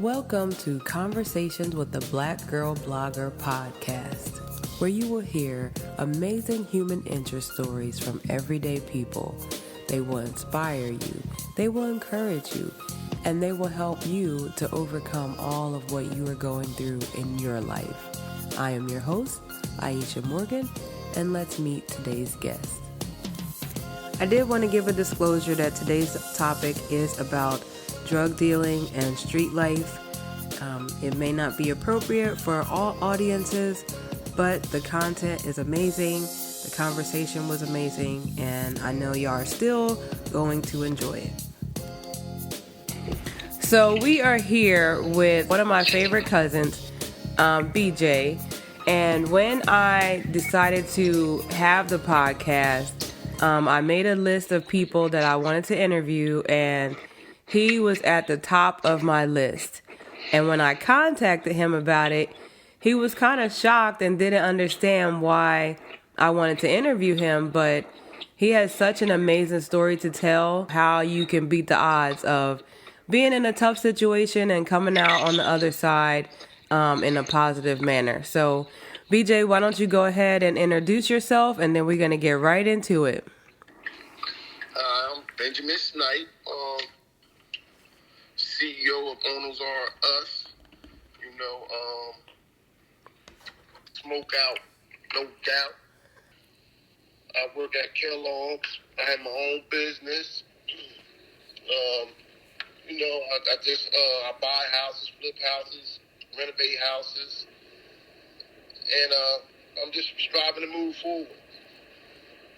Welcome to Conversations with the Black Girl Blogger podcast, where you will hear amazing human interest stories from everyday people. They will inspire you, they will encourage you, and they will help you to overcome all of what you are going through in your life. I am your host, Aisha Morgan, and let's meet today's guest. I did want to give a disclosure that today's topic is about drug dealing and street life. It may not be appropriate for all audiences, but the content is amazing, the conversation was amazing, and I know y'all are still going to enjoy it. So we are here with one of my favorite cousins, BJ, and when I decided to have the podcast, I made a list of people that I wanted to interview, and he was at the top of my list. And when I contacted him about it, he was kind of shocked and didn't understand why I wanted to interview him. But he has such an amazing story to tell, how you can beat the odds of being in a tough situation and coming out on the other side in a positive manner. So, BJ, why don't you go ahead and introduce yourself, and then we're going to get right into it. I'm Benjamin Snipe, CEO of Owners Are Us. Smoke out, no doubt. I work at Kellogg's. I have my own business. I buy houses, flip houses, renovate houses, and I'm just striving to move forward.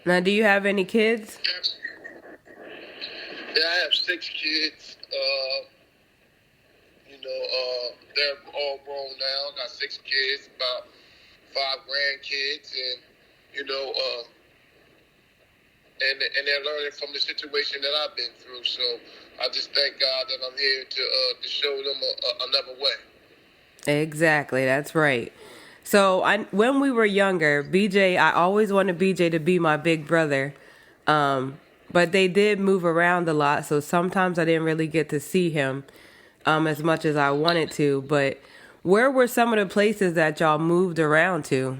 Now, do you have any kids? Yeah, I have 6 kids. They're all grown now. I got 6 kids, about 5 grandkids, and they're learning from the situation that I've been through. So I just thank God that I'm here to show them another way. Exactly, that's right. So when we were younger, I always wanted BJ to be my big brother, but they did move around a lot, so sometimes I didn't really get to see him as much as I wanted to. But where were some of the places that y'all moved around to?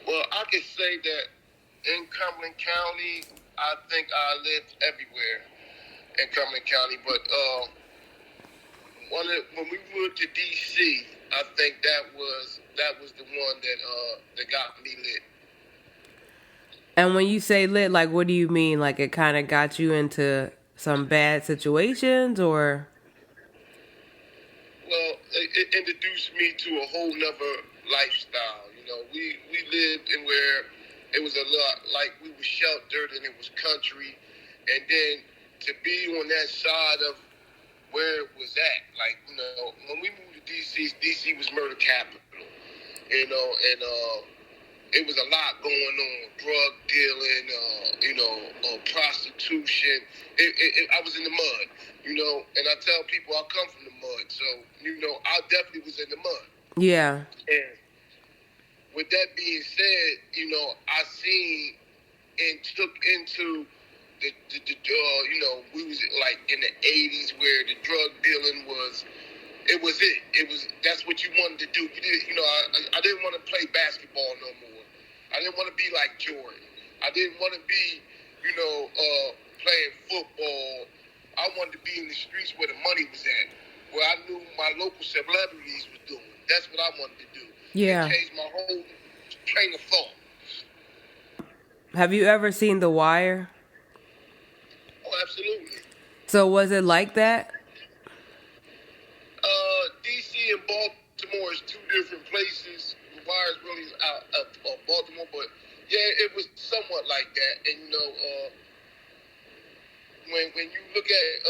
Well, I could say that in Cumberland County, I think I lived everywhere in Cumberland County. But when we moved to D.C., I think that was the one that got me lit. And when you say lit, like, what do you mean? Like, it kind of got you into some bad situations, or? Well, it introduced me to a whole nother lifestyle. We lived in where it was a lot like we were sheltered and it was country, and then to be on that side of where it was at, when we moved to DC was murder capital, and it was a lot going on, drug dealing, prostitution. I was in the mud, and I tell people I come from the mud, so, I definitely was in the mud. Yeah. And with that being said, I seen and took into we was like in the 80s where the drug dealing was that's what you wanted to do. You did, I didn't want to play basketball no more. I didn't want to be like Jordan. I didn't want to be, playing football. I wanted to be in the streets where the money was at, where I knew my local celebrities was doing. That's what I wanted to do. Yeah. It changed my whole train of thought. Have you ever seen The Wire? Oh, absolutely. So was it like that? D.C. and Baltimore is 2 different places. The Wire is really out of Baltimore, but yeah, it was somewhat like that. And when you look at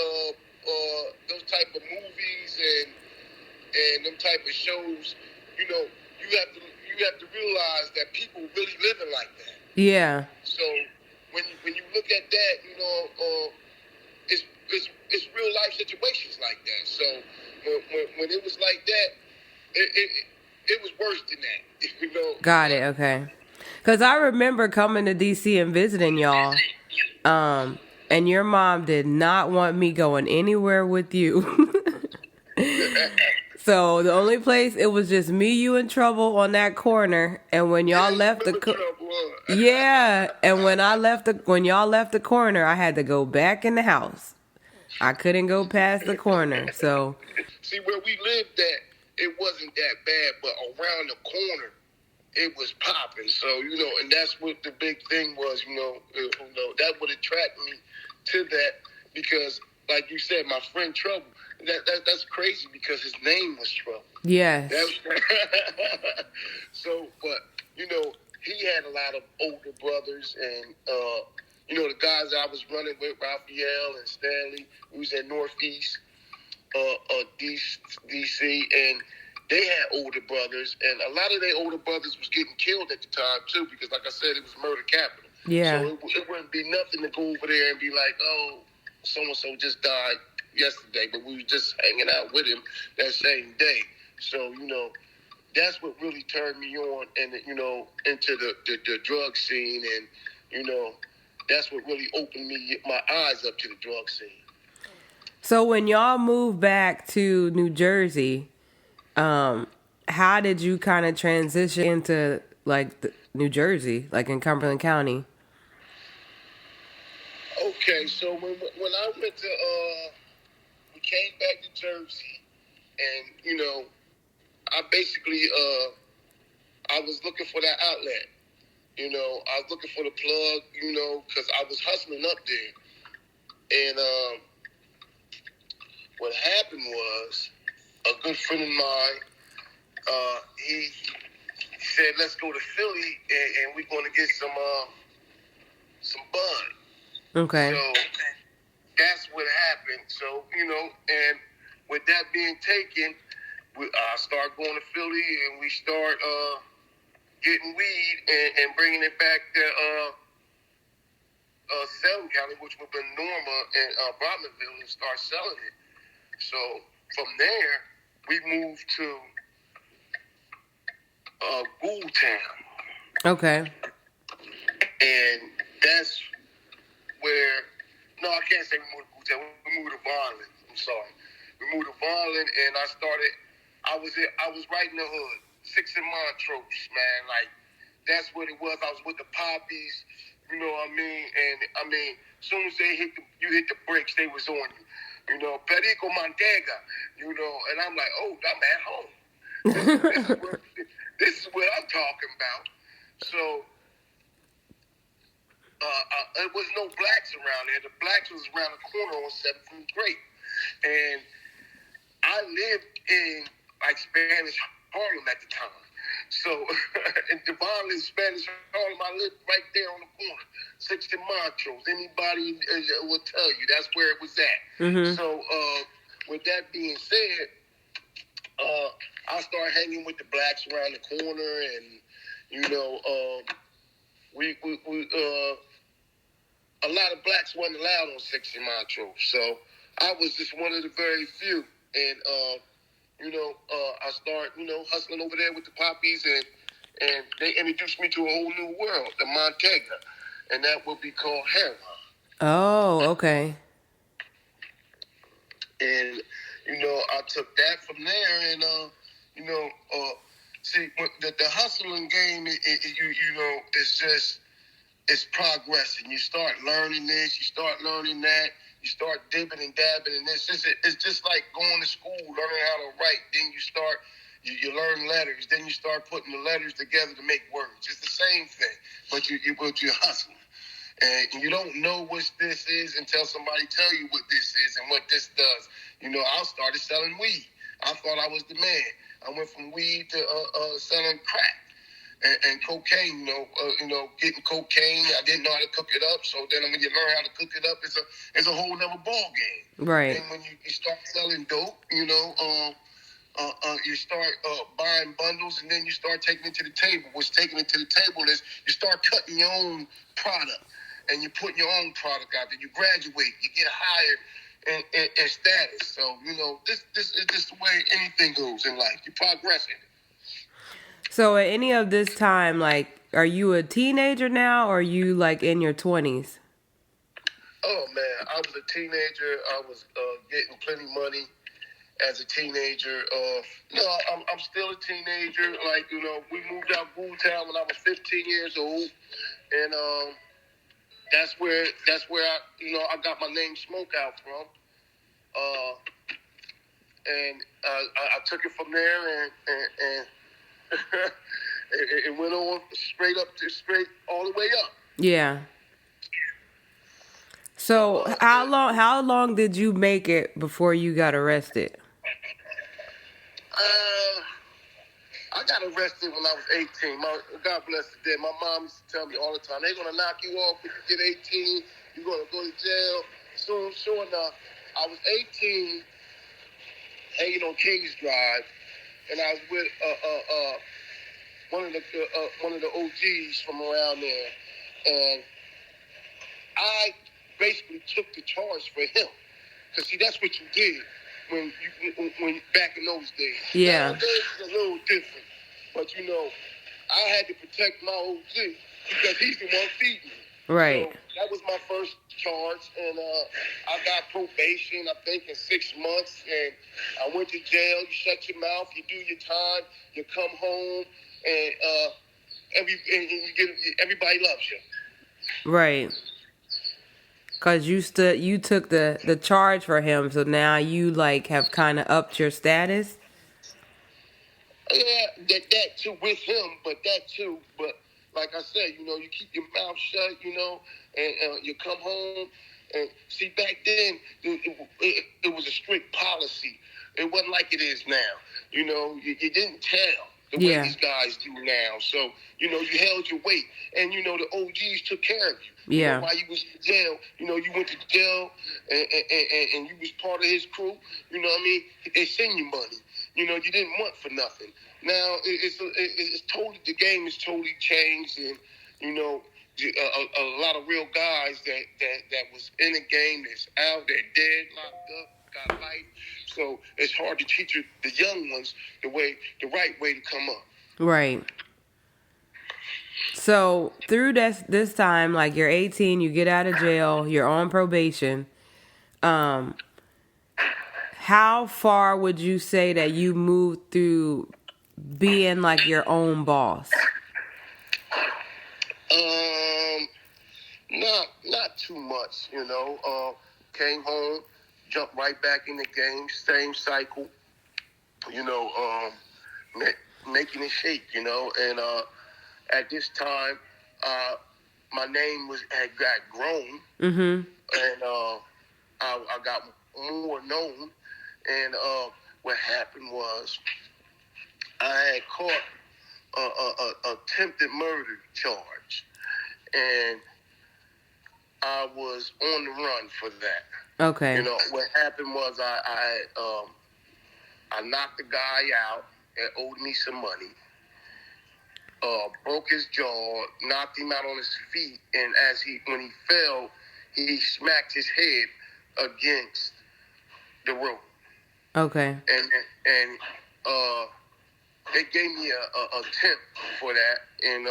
those type of movies and them type of shows, you have to realize that people really living like that. Yeah. So when you look at that, it's real life situations like that. So when it was like that, it was worse than that. Got it. Okay. Because I remember coming to D.C. and visiting y'all, and your mom did not want me going anywhere with you. So the only place, it was just me, you, and Trouble on that corner. And when y'all left the yeah, and when y'all left the corner, I had to go back in the house. I couldn't go past the corner. So see, where we lived at, it wasn't that bad, but around the corner, it was popping. So, and that's what the big thing was, that would attract me to that because, like you said, my friend Trouble, that's crazy because his name was Trouble. Yes. So, but, he had a lot of older brothers and, the guys I was running with, Raphael and Stanley, who was in Northeast, DC, and they had older brothers, and a lot of their older brothers was getting killed at the time, too, because, like I said, it was murder capital. Yeah. So it wouldn't be nothing to go over there and be like, oh, so-and-so just died yesterday, but we were just hanging out with him that same day. So, that's what really turned me on and, into the drug scene, and, that's what really opened my eyes up to the drug scene. So when y'all moved back to New Jersey, how did you kind of transition into New Jersey, like in Cumberland County? Okay, so when I went to, we came back to Jersey, and I basically, I was looking for that outlet. I was looking for the plug, because I was hustling up there, and what happened was a good friend of mine. He said, "Let's go to Philly, and we're going to get some bud." Okay. So that's what happened. So and with that being taken, I start going to Philly, and we start getting weed and bringing it back to Selden County, which would have been Norma and Brotmanville, and start selling it. So from there, we moved to Goultown. Okay. And that's where, no, I can't say we moved to Goultown. We moved to Vineland. I'm sorry. We moved to Vineland, and I was right in the hood. 6 in Montrose, man. Like, that's what it was. I was with the Poppies, you know what I mean? And, as soon as you hit the brakes, they was on you. Perico Montega, and I'm like, oh, I'm at home. This is what I'm talking about. So, there was no blacks around there. The blacks was around the corner on 7th and Great. And I lived in, Spanish Harlem at the time. So, in Devon, Spanish Harlem, I lived right there on the corner. 6th and Montrose. Anybody will tell you that's where it was at. Mm-hmm. So, with that being said, I started hanging with the blacks around the corner, and we a lot of blacks wasn't allowed on 6th and Montrose. So I was just one of the very few, and I started hustling over there with the Poppies, and they introduced me to a whole new world, the Montega, and that would be called heroin. Oh, okay. And I took that from there, and see, the hustling game, it's progressing. You start learning this, you start learning that, you start dipping and dabbing in this. It's just like going to school, learning how to write. Then you learn letters. Then you start putting the letters together to make words. It's the same thing, but you're hustling. And you don't know what this is until somebody tell you what this is and what this does. I started selling weed. I thought I was the man. I went from weed to selling crack and cocaine. Getting cocaine. I didn't know how to cook it up. So then when you learn how to cook it up, it's a whole other ball game. Right. And when you start selling dope, you start buying bundles, and then you start taking it to the table. What's taking it to the table is you start cutting your own product, and you put your own product out there. You graduate, you get higher in status. So, this is just the way anything goes in life. You're progressing. So at any of this time, are you a teenager now, or are you, in your 20s? Oh, man, I was a teenager. I was getting plenty money. as a teenager. No, I'm still a teenager. Like, we moved out of Town when I was 15 years old, and that's where I got my name Smoke Out from. And I took it from there, and it went on straight all the way up. Yeah. So how long did you make it before you got arrested? I got arrested when I was 18. God bless the dead. My mom used to tell me all the time, they're going to knock you off when you get 18. You're going to go to jail. Soon, sure enough, I was 18, hanging on Kings Drive, and I was with one of the OGs from around there, and I basically took the charge for him. Because, see, that's what you did when back in those days. Yeah. Nowadays, it's a little different. But, I had to protect my OG because he's the one feeding me. Right. So that was my first charge, and I got probation, I think, in 6 months, and I went to jail. You shut your mouth, you do your time, you come home, and everybody loves you. Right. Cause you took the charge for him, so now you have kind of upped your status. Yeah, that too with him, but like I said, you keep your mouth shut, and you come home. And see, back then it was a strict policy. It wasn't like it is now. You didn't tell the way these guys do now. So you held your weight, and the OGs took care of you. Yeah. While you was in jail, you went to jail, and you was part of his crew. You know what I mean? They send you money. You didn't want for nothing. Now it's totally, the game is totally changed, and a lot of real guys that was in the game that's out, they're dead, locked up, got life. So it's hard to teach the young ones the right way to come up. Right. So through this time, you're 18, you get out of jail, you're on probation. How far would you say that you moved through being your own boss? Not too much, came home, jumped right back in the game, same cycle, making it shake, and at this time, my name had got grown, and I got more known, and what happened was I had caught a attempted murder charge, and I was on the run for that. Okay. What happened was I knocked the guy out and owed me some money. Broke his jaw, knocked him out on his feet, and when he fell, he smacked his head against the road. Okay. And they gave me a tip for that, and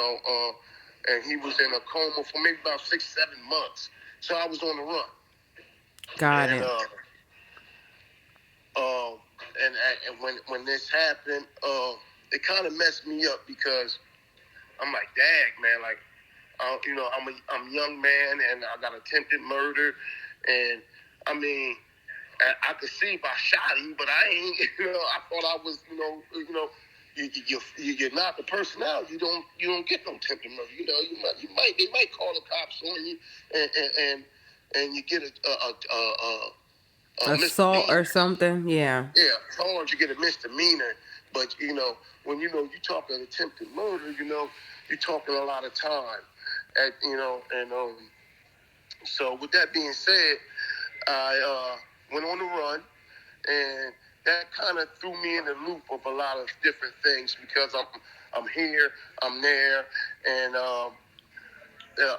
he was in a coma for maybe about 6-7 months. So I was on the run. Got it. And when this happened, it kind of messed me up because I'm like, dag, man, I'm a young man and I got attempted murder, and I mean, I could see if I shot him, but I ain't. I thought I was, you're not the person out. You don't get no attempted murder. They might call the cops on you, and you get a assault or something. Yeah. Yeah, sometimes you get a misdemeanor, but when you're talking attempted murder, you're talking a lot of time, so with that being said, I went on the run, and that kind of threw me in the loop of a lot of different things because I'm here, I'm there, and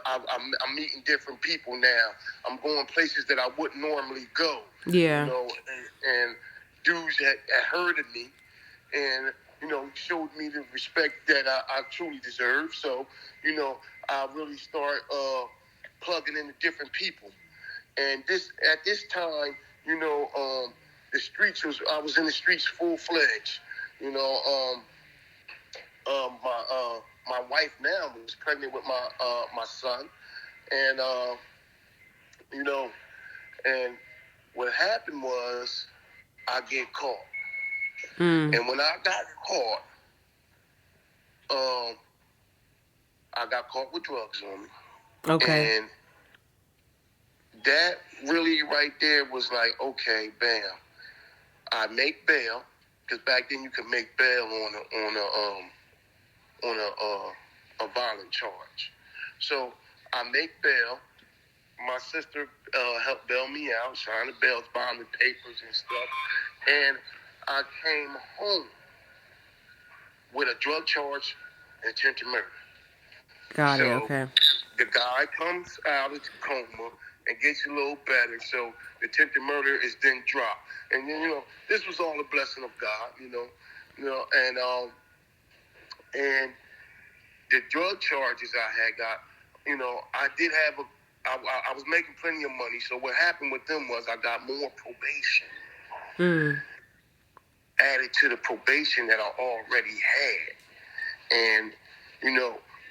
I'm meeting different people now. I'm going places that I wouldn't normally go. Yeah. And dudes had heard of me, and showed me the respect that I truly deserve. So I really start plugging into different people. And at this time, I was in the streets full-fledged. You know, my wife now was pregnant with my son, and you know, and what happened was I get caught, and when I got caught, I got caught with drugs on me. Okay. And that really right there was like, okay, bam. I make bail, because back then you could make bail on a violent charge. So I make bail. My sister helped bail me out, signed the bail, bond the papers and stuff. And I came home with a drug charge and attempted murder. Got it, okay. The guy comes out of the coma and gets a little better, so the attempted murder is then dropped. And then, this was all a blessing of God, and the drug charges I had got, I did have I was making plenty of money, so what happened with them was I got more probation added to the probation that I already had. And,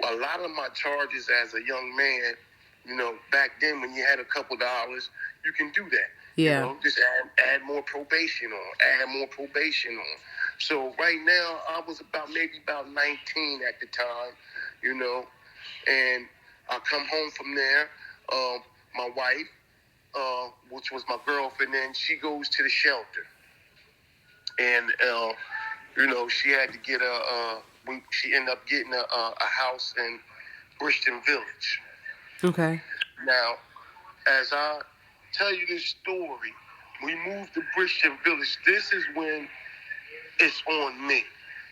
a lot of my charges as a young man, back then when you had a couple dollars, you can do that. Yeah. Just add more probation on. So right now, I was maybe about 19 at the time, and I come home from there. My wife, which was my girlfriend, then she goes to the shelter. And, she had to get she ended up getting a house in Bristol Village. Okay. Now, as I tell you this story, we moved to Bristol Village. This is when it's on me.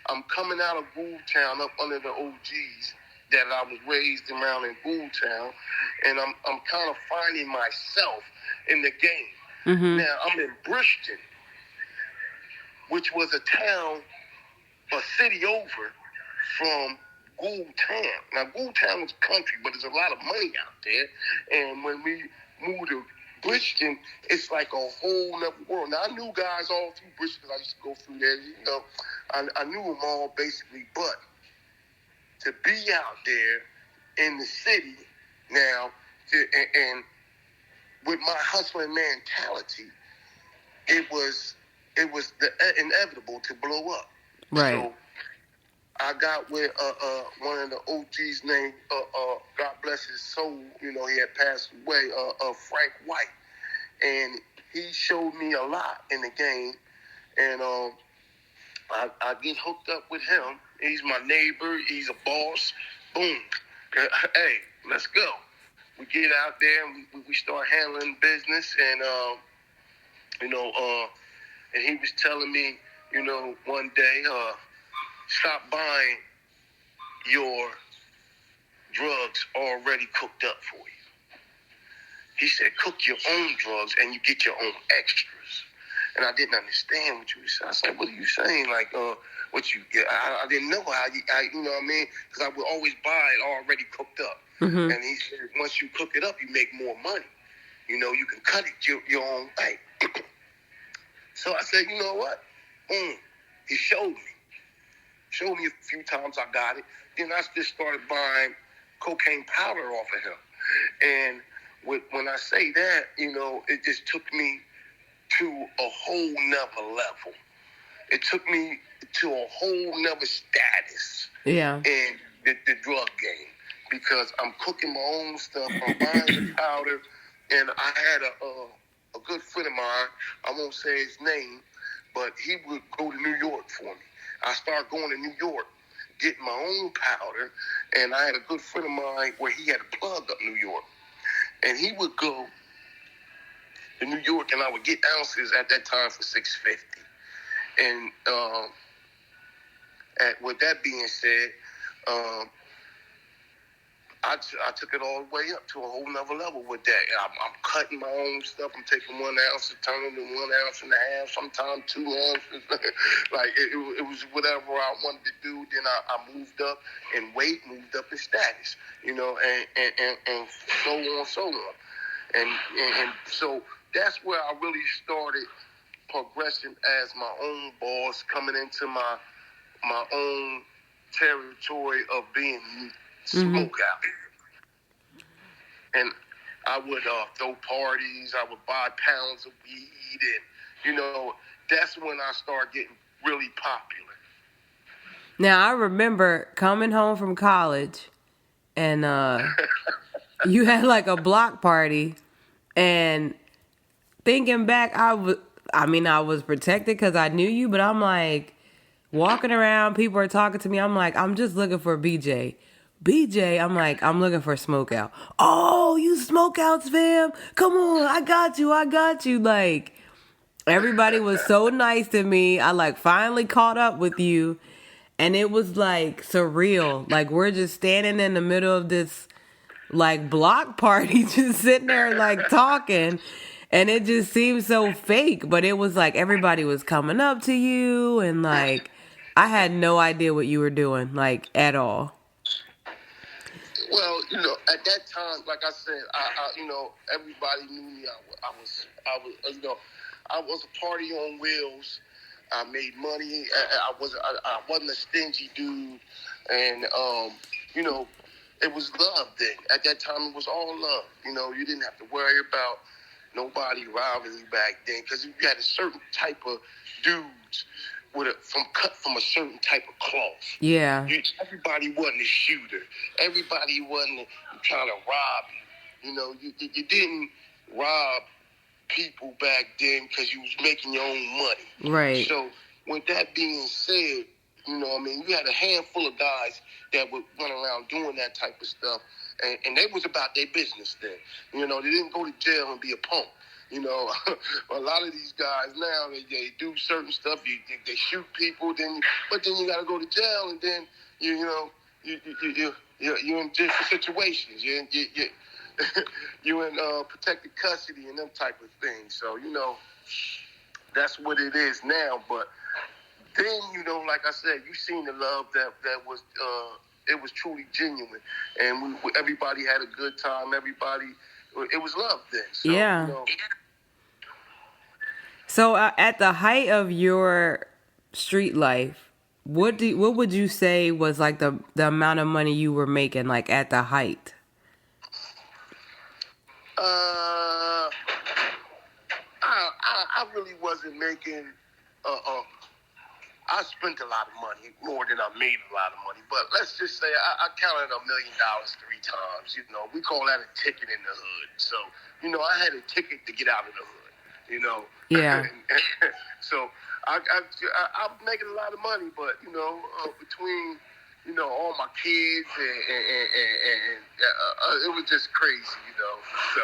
I'm coming out of Town up under the OGs that I was raised around in Town, and I'm kind of finding myself in the game. Mm-hmm. Now, I'm in Bristol, which was a city over from Town. Now, Town was country, but there's a lot of money out there. And when we moved to Bristol, it's like a whole other world. Now, I knew guys all through Bristol because I used to go through there. I knew them all basically, but to be out there in the city now, and with my hustling mentality, it was inevitable to blow up. Right. So I got with one of the OGs named, God bless his soul, he had passed away, Frank White. And he showed me a lot in the game. And I get hooked up with him. He's my neighbor. He's a boss. Boom. Hey, let's go. We get out there and we start handling business. And, and he was telling me, one day, stop buying your drugs already cooked up for you. He said, cook your own drugs and you get your own extras. And I didn't understand what you were saying. I said, what are you saying? Like, what you get? I didn't know how you know what I mean? Because I would always buy it already cooked up. Mm-hmm. And he said, once you cook it up, you make more money. You can cut it your own way. So I said, you know what? He showed me. Showed me a few times I got it. Then I just started buying cocaine powder off of him. And when I say that, it just took me to a whole nother level. It took me to a whole nother status in the drug game, because I'm cooking my own stuff. I'm buying the powder. And I had a good friend of mine, I won't say his name, but he would go to New York for me. I started going to New York, getting my own powder, and I had a good friend of mine where he had a plug up New York. And he would go to New York, and I would get ounces at that time for $6.50. And with that being said, I took it all the way up to a whole nother level with that. I'm cutting my own stuff. I'm taking 1 ounce and turning it to 1.5 ounces, sometimes 2 ounces. Like it was whatever I wanted to do. Then I moved up in weight, moved up in status, and so on, so on. And so that's where I really started progressing as my own boss, coming into my own territory of being smokeout. And I would throw parties. I would buy pounds of weed, and that's when I started getting really popular. Now I remember coming home from college, and you had like a block party, and thinking back, I was protected because I knew you, but I'm like walking around, people are talking to me. I'm like, I'm just looking for BJ. I'm like, I'm looking for Smokeout. Oh, you Smokeouts, fam? Come on, I got you. Like, everybody was so nice to me. I like finally caught up with you, and it was like surreal. Like, we're just standing in the middle of this like block party, just sitting there like talking. And it just seemed so fake, but it was like everybody was coming up to you, and like I had no idea what you were doing, like, at all. Well, at that time, like I said, everybody knew me. I was a party on wheels. I made money. I wasn't a stingy dude, and it was love then. At that time, it was all love. You didn't have to worry about nobody robbing you back then, because you had a certain type of dudes cut from a certain type of cloth. Yeah. Everybody wasn't a shooter. Everybody wasn't trying to rob you. You didn't rob people back then because you was making your own money. Right. So with that being said, you had a handful of guys that would run around doing that type of stuff, and they was about their business then. They didn't go to jail and be a punk. A lot of these guys now, they do certain stuff. They shoot people, but then you got to go to jail, and then you're in different situations. You're in protected custody and them type of things. So that's what it is now. But then like I said, you seen the love that was it was truly genuine, and everybody had a good time. Everybody. It was love then. So, yeah. So at the height of your street life, what would you say was like the amount of money you were making, like, at the height? I really wasn't making. I spent a lot of money, more than I made a lot of money. But let's just say I counted $1 million 3 times. We call that a ticket in the hood. So, I had a ticket to get out of the hood, Yeah. So I'm making a lot of money, but, between, all my kids and it was just crazy, So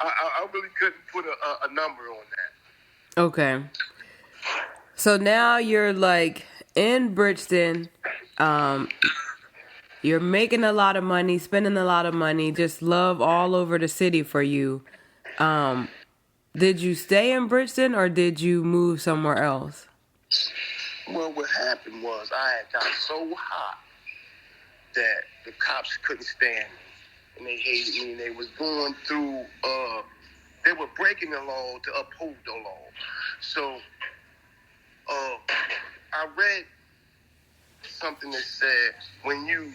I really couldn't put a number on that. Okay. So now you're like in Bridgeton, you're making a lot of money, spending a lot of money, just love all over the city for you. Did you stay in Bridgeton or did you move somewhere else? Well, what happened was I had got so hot that the cops couldn't stand me, and they hated me, and they was going through, they were breaking the law to uphold the law. So I read something that said, when you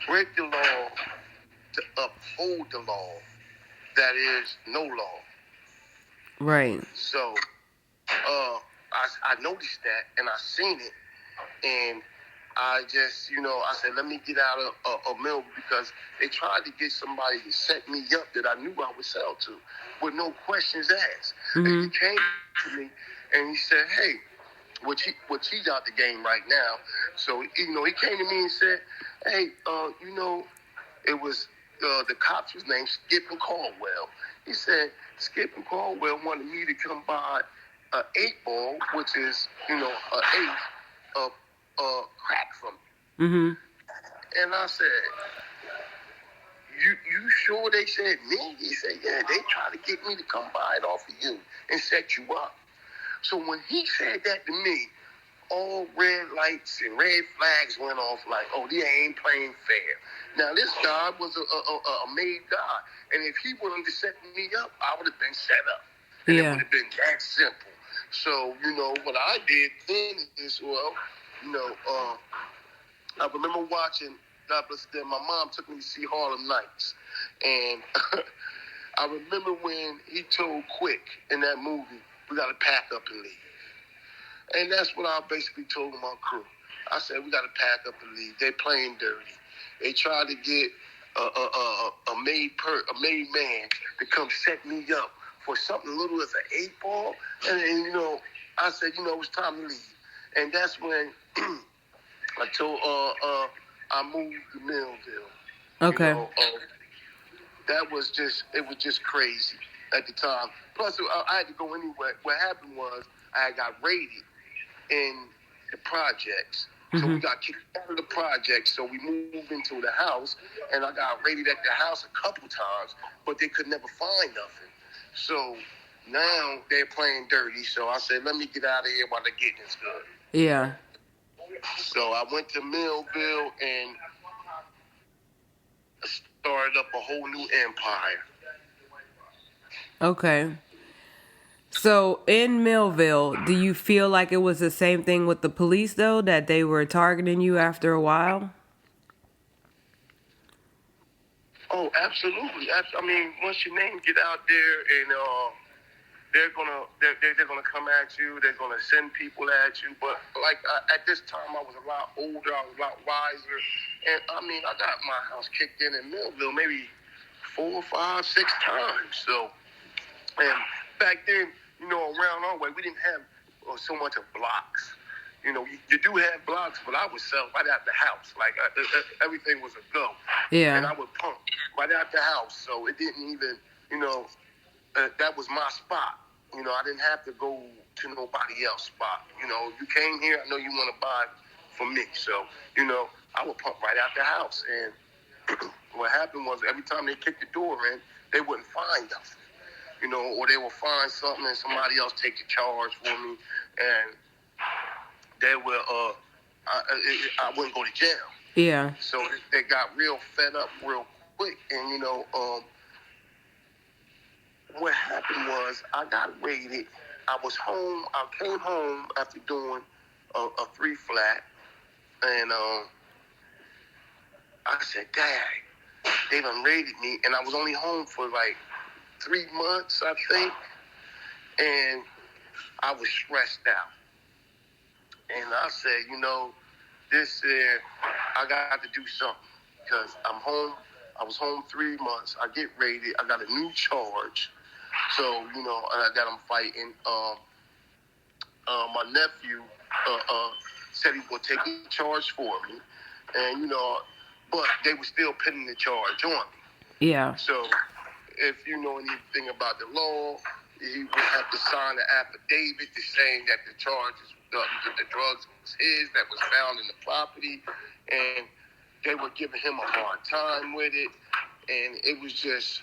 break the law to uphold the law, that is no law. Right. So I noticed that, and I seen it, and I just, I said, let me get out of mill, because they tried to get somebody to set me up that I knew I would sell to with no questions asked. Mm-hmm. And he came to me, and he said, hey, which he's out the game right now. So, he came to me and said, hey, it was the cop's was named Skip and Caldwell. He said, Skip and Caldwell wanted me to come buy an 8-ball, which is, an eighth of crack from me. Mm-hmm. And I said, you sure they said me? He said, yeah, they tried to get me to come buy it off of you and set you up. So when he said that to me, all red lights and red flags went off like, oh, they ain't playing fair. Now, this guy was a made guy. And if he wanted to set me up, I would have been set up. And it would have been that simple. So, what I did then is, I remember watching, God bless them, my mom took me to see Harlem Nights. And I remember when he told Quick in that movie, we got to pack up and leave. And that's what I basically told my crew. I said, we got to pack up and leave. They playing dirty. They tried to get a made man to come set me up for something little as an 8-ball. And I said, it's time to leave. And that's when I told, I moved to Millville. Okay. It was just crazy at the time. Plus, I had to go anywhere. What happened was I got raided in the projects. So we got kicked out of the project, so we moved into the house, and I got raided at the house a couple times, but they could never find nothing. So now they're playing dirty, so I said, let me get out of here while the getting is good. Yeah. So I went to Millville and started up a whole new empire. Okay. So in Millville, do you feel like it was the same thing with the police, though, that they were targeting you after a while? Oh, absolutely. I mean, once your name get out there, and they're gonna come at you. They're gonna send people at you. But at this time, I was a lot older. I was a lot wiser, and I mean, I got my house kicked in Millville maybe 4, 5, 6 times. So, and back then, around our way, we didn't have so much of blocks. You do have blocks, but I would sell right out the house. Like, everything was a go. Yeah. And I would pump right out the house. So it didn't even, that was my spot. I didn't have to go to nobody else's spot. You came here, I know you want to buy from me. So, I would pump right out the house. And what happened was every time they kicked the door in, they wouldn't find nothing. Or they will find something and somebody else take the charge for me, and they will, I wouldn't go to jail. Yeah. So they got real fed up real quick, and what happened was I got raided. I was home. I came home after doing a 3-flat, and I said, Dad, they done raided me, and I was only home for like 3 months, I think, and I was stressed out. And I said, I got to do something, because I'm home. I was home 3 months. I get raided. I got a new charge. So, and I got them fighting. My nephew said he would take the charge for me, and, but they were still pinning the charge on me. Yeah. So, if you know anything about the law, he would have to sign an affidavit saying that the charges, the drugs was his, that was found in the property, and they were giving him a hard time with it, and it was just,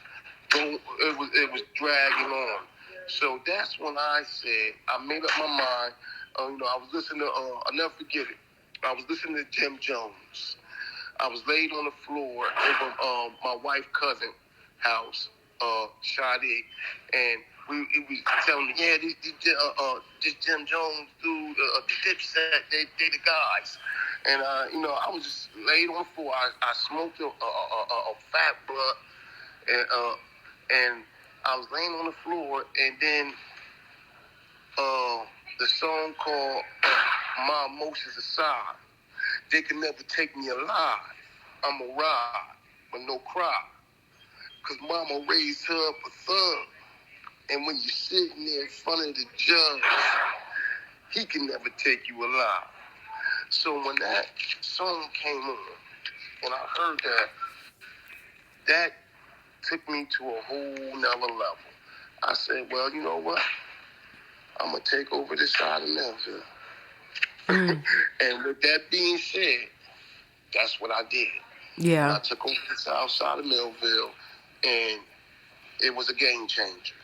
it was dragging on. So that's when I said, I made up my mind. I was listening to, I'll never forget it. I was listening to Jim Jones. I was laid on the floor over my wife's cousin house, Sade, and it was telling me, yeah, this Jim Jones dude, the Dipset, they the guys. And, I was just laid on the floor. I smoked a fat blunt, and I was laying on the floor, and then the song called My Emotions Aside. They can never take me alive. I'm a ride, but no cry. Because mama raised her up a thug. And when you're sitting there in front of the judge, he can never take you alive. So when that song came on, and I heard that took me to a whole nother level. I said, well, you know what? I'm going to take over this side of Millville. And with that being said, that's what I did. Yeah. And I took over the south side of Millville, and it was a game changer.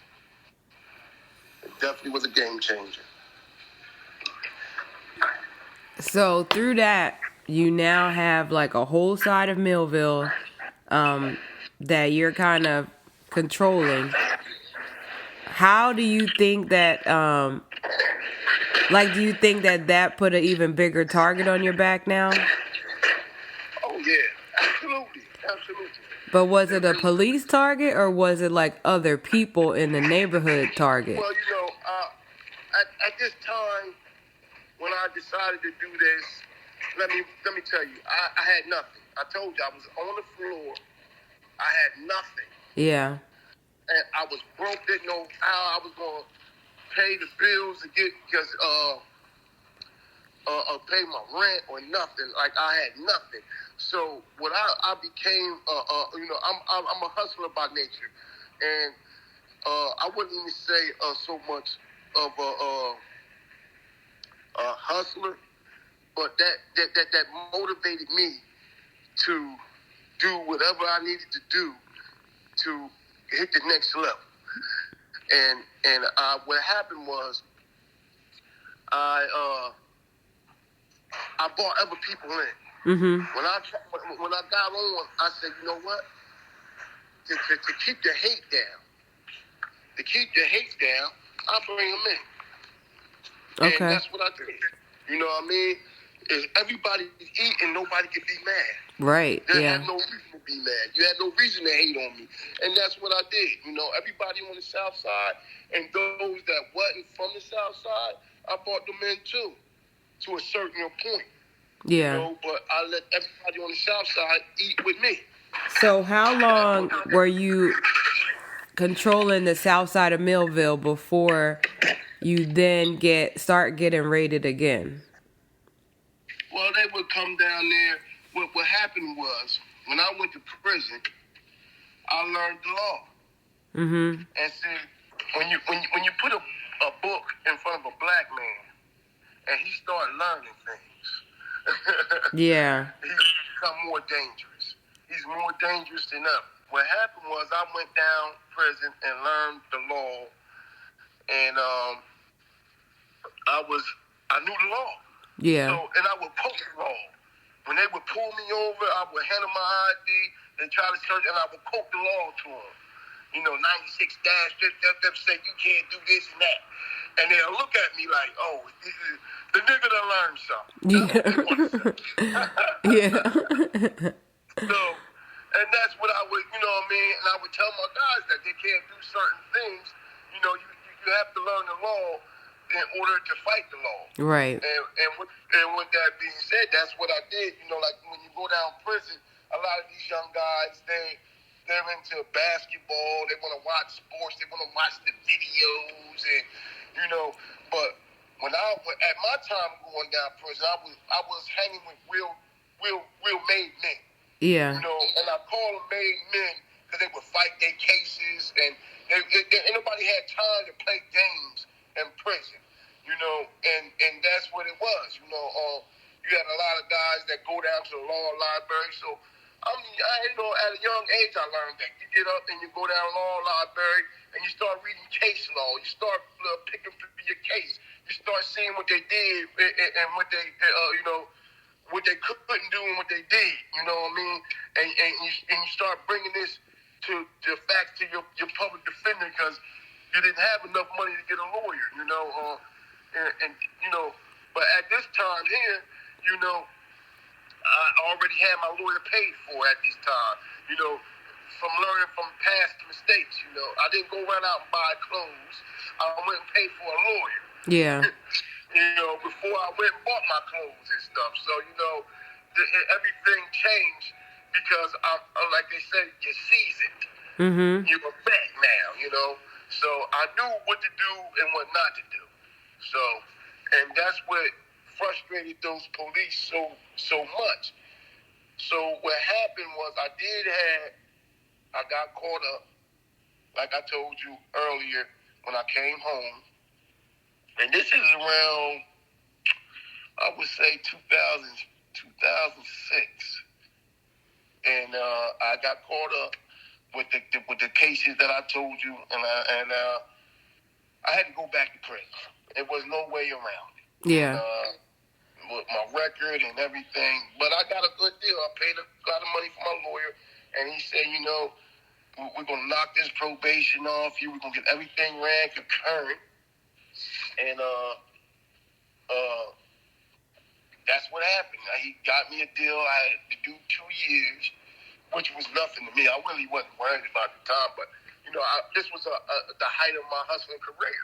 It definitely was a game changer. So through that, you now have like a whole side of Millville that you're kind of controlling. How do you think that Like, do you think that put an even bigger target on your back now? Oh yeah, absolutely. But was it a police target or was it like other people in the neighborhood target? Well, at this time when I decided to do this, let me tell you, I had nothing. I told you I was on the floor. I had nothing. Yeah. And I was broke. Didn't know how I was gonna pay the bills to get because pay my rent or nothing. Like I had nothing. So what I became, I'm a hustler by nature, and I wouldn't even say so much of a hustler, but that motivated me to do whatever I needed to do to hit the next level. And what happened was I brought other people in. Mm-hmm. When I got on, I said, you know what? To keep the hate down, I bring them in. Okay. And that's what I did. You know what I mean? If everybody eating, nobody can be mad. Right. They Yeah. had no reason to be mad. You had no reason to hate on me. And that's what I did. You know, everybody on the South Side and those that wasn't from the South Side, I brought them in too, to a certain point. Yeah. You know, but I let everybody on the South Side eat with me. So how long were you controlling the south side of Millville before you then start getting raided again? Well, they would come down there. What happened was, when I went to prison, I learned the law. Mm-hmm. And see, when you put a book in front of a black man, and he started learning things, Yeah. he become more dangerous. He's more dangerous than ever. What happened was I went down prison and learned the law, and I knew the law. Yeah. So, and I would poke the law. When they would pull me over, I would hand them my ID and try to search, and I would quote the law to them. You know, 96 dash, they say you can't do this and that. And they'll look at me like, oh, this is the nigga that learned something. Yeah. So, and that's what I would, you know what I mean? And I would tell my guys that they can't do certain things. You know, you have to learn the law in order to fight the law. Right. And with that being said, that's what I did. You know, like when you go down prison, a lot of these young guys, they're into basketball. They want to watch sports. They want to watch the videos, and you know. But at my time going down prison, I was hanging with real made men. Yeah. You know, and I call them made men because they would fight their cases, and nobody had time to play games in prison. You know, and that's what it was. You know, you had a lot of guys that go down to the law library. So, at a young age, I learned that. You get up and you go down law library and you start reading case law. You start picking for your case. You start seeing what they did and what they, what they couldn't do and what they did. You know what I mean? And you start bringing this to the facts to your public defender because you didn't have enough money to get a lawyer. You know, and you know, but at this time here, you know, I already had my lawyer paid for at this time. You know, from learning from past mistakes. You know, I didn't go run out and buy clothes. I went and paid for a lawyer. Yeah. You know, before I went and bought my clothes and stuff. So you know, everything changed because like they say, you're seasoned. Mm-hmm. You're a vet now. You know, so I knew what to do and what not to do. So, and that's what frustrated those police so much. So what happened was I got caught up, like I told you earlier, when I came home. And this is around, I would say 2006. And I got caught up with the cases that I told you, and I had to go back to prison. There was no way around it. Yeah. With my record and everything. But I got a good deal. I paid a lot of money for my lawyer, and he said, you know, we're going to knock this probation off you. We're going to get everything ran concurrent. And that's what happened. He got me a deal. I had to do 2 years, which was nothing to me. I really wasn't worried about the time, but this was the height of my hustling career.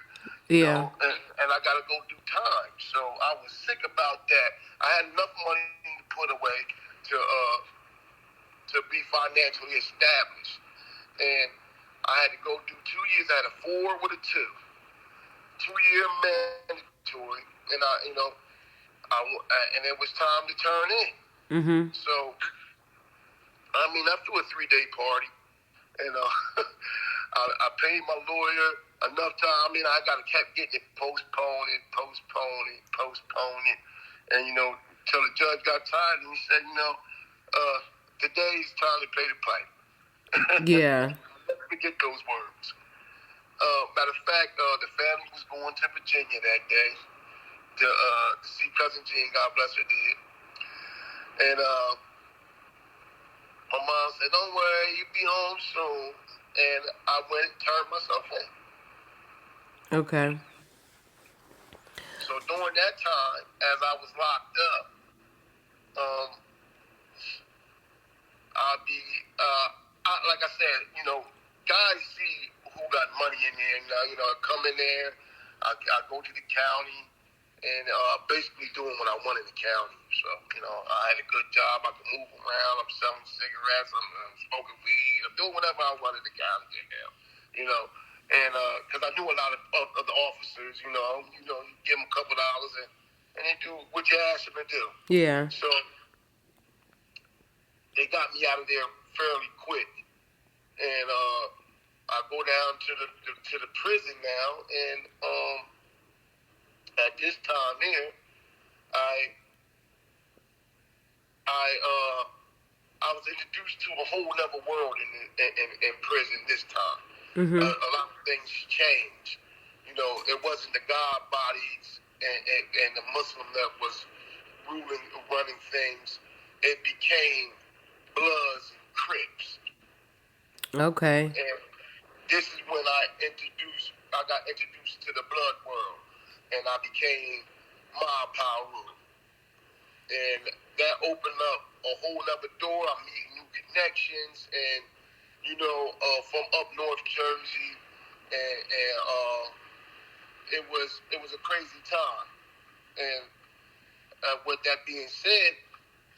Yeah. And I got to go do time. So I was sick about that. I had enough money to put away to be financially established, and I had to go do 2 years. I had a 4 with a 2-year mandatory, and and it was time to turn in. Mm-hmm. So, I threw a 3-day party, and I paid my lawyer enough time. I kept getting it postponed, and till the judge got tired, and he said, today's time to pay the pipe. Yeah. Never forget those words. Matter of fact, the family was going to Virginia that day to see cousin Jean, God bless her, did. And my mom said, "Don't worry, you'll be home soon." And I went and turned myself in. Okay. So during that time, as I was locked up, like I said, guys see who got money in there. I come in there, I go to the county, and basically doing what I want in the county. So, I had a good job. I could move around. I'm selling cigarettes. I'm smoking weed. I'm doing whatever I want in the county. And because I knew a lot of the officers, you give them a couple dollars and they do what you ask them to do. Yeah. So they got me out of there fairly quick, and I go down to the prison now, and at this time here, I was introduced to a whole other world in prison this time. Mm-hmm. A lot of things changed. It wasn't the God bodies and the Muslim that was running things. It became Bloods and Crips. Okay. And this is when I got introduced to the blood world, and I became mob power. And that opened up a whole other door. I'm meeting new connections, and from up North Jersey, and it was a crazy time. And with that being said,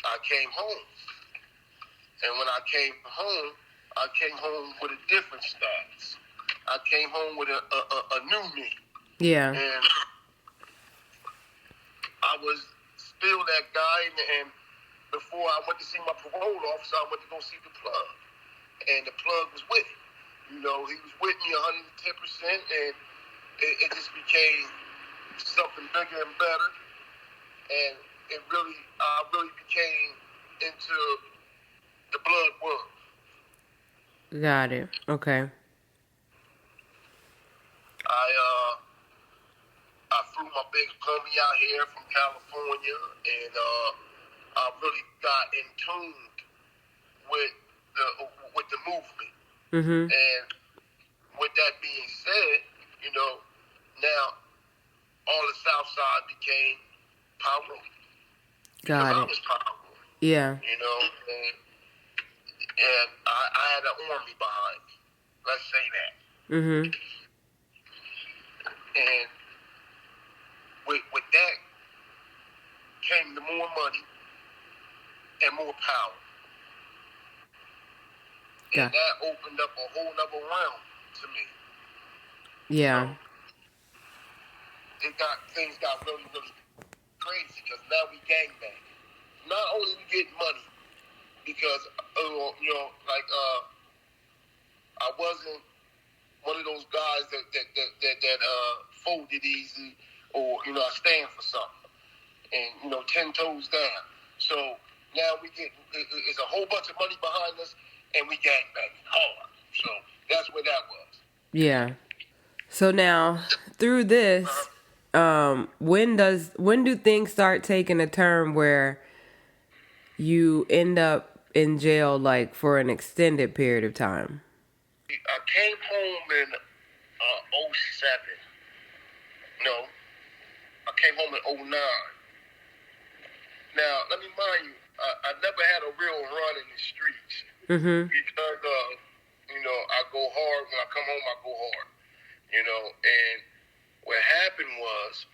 I came home, and when I came home with a different status. I came home with a new me. Yeah. And I was still that guy, and before I went to see my parole officer, I went to go see the plug. And the plug was with him. He was with me 110%, and it just became something bigger and better. And I really became into the blood world. Got it. Okay. I flew my big homie out here from California, and I really got in tune with the movement. Mm-hmm. And with that being said, now all the South Side became power. Got it. I was power. Yeah. And I had an army behind me. Let's say that. Mm-hmm. And with that came the more money and more power. And that opened up a whole other realm to me. Yeah. So things got really, really crazy because now we gangbang. Not only we get money, because I wasn't one of those guys that folded easy, or I stand for something, and 10 toes down. So now it's a whole bunch of money behind us, and we gangbanging hard. So that's where that was. Yeah. So now through this, when do things start taking a turn where you end up in jail like for an extended period of time? I came home in 07. No, I came home in '09. Now, let me mind you, I never had a real run in the streets because, I go hard. When I come home, I go hard, And what happened was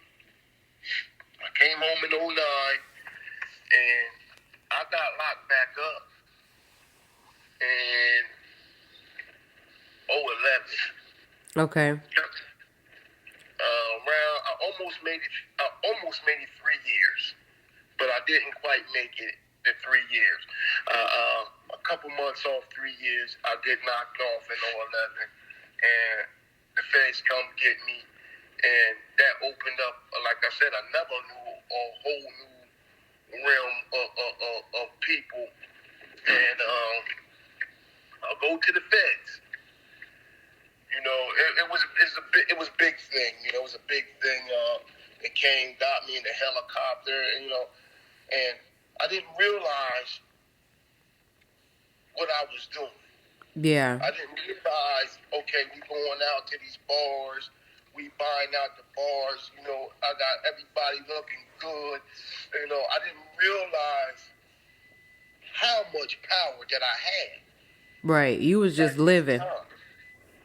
I came home in '09 and I got locked back up in '11. Okay. I almost made it 3 years, but I didn't quite make it the 3 years. A couple months off 3 years, I get knocked off in '11, and the feds come get me, and that opened up, like I said, I never knew a whole new realm of people, and I'll go to the feds. It was a big thing. It was a big thing. It came, got me in the helicopter, and I didn't realize what I was doing. Yeah. I didn't realize, okay, we going out to these bars, we buying out the bars, I got everybody looking good. I didn't realize how much power that I had. Right. You was just living.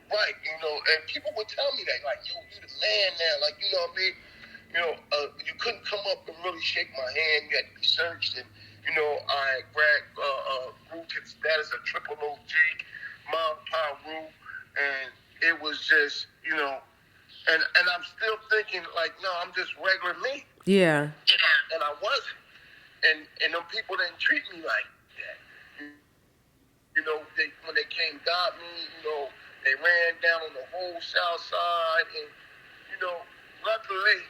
Right, and people would tell me that, like, yo, you the man now, like, you know what I mean? You couldn't come up and really shake my hand. You had to be searched, and, I grew to the status of triple OG, Mom Peru, and it was just, and I'm still thinking, like, no, I'm just regular me. Yeah. And I wasn't. And them people didn't treat me like that. When they came got me, they ran down on the whole south side, and, luckily,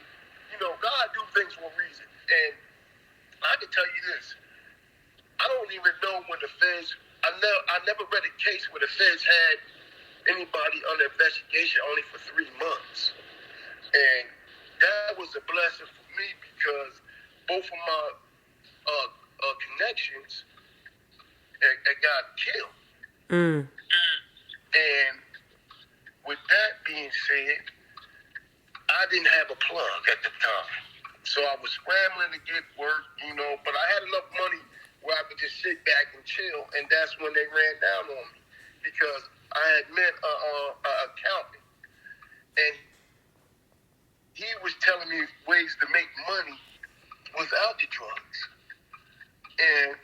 God do things for a reason. And I can tell you this, I don't even know when the feds, I never read a case where the feds had anybody under investigation only for 3 months. And that was a blessing for me because both of my connections got killed. And with that being said, I didn't have a plug at the time. So I was scrambling to get work, but I had enough money where I could just sit back and chill, and that's when they ran down on me because I had met an accountant, and he was telling me ways to make money without the drugs. And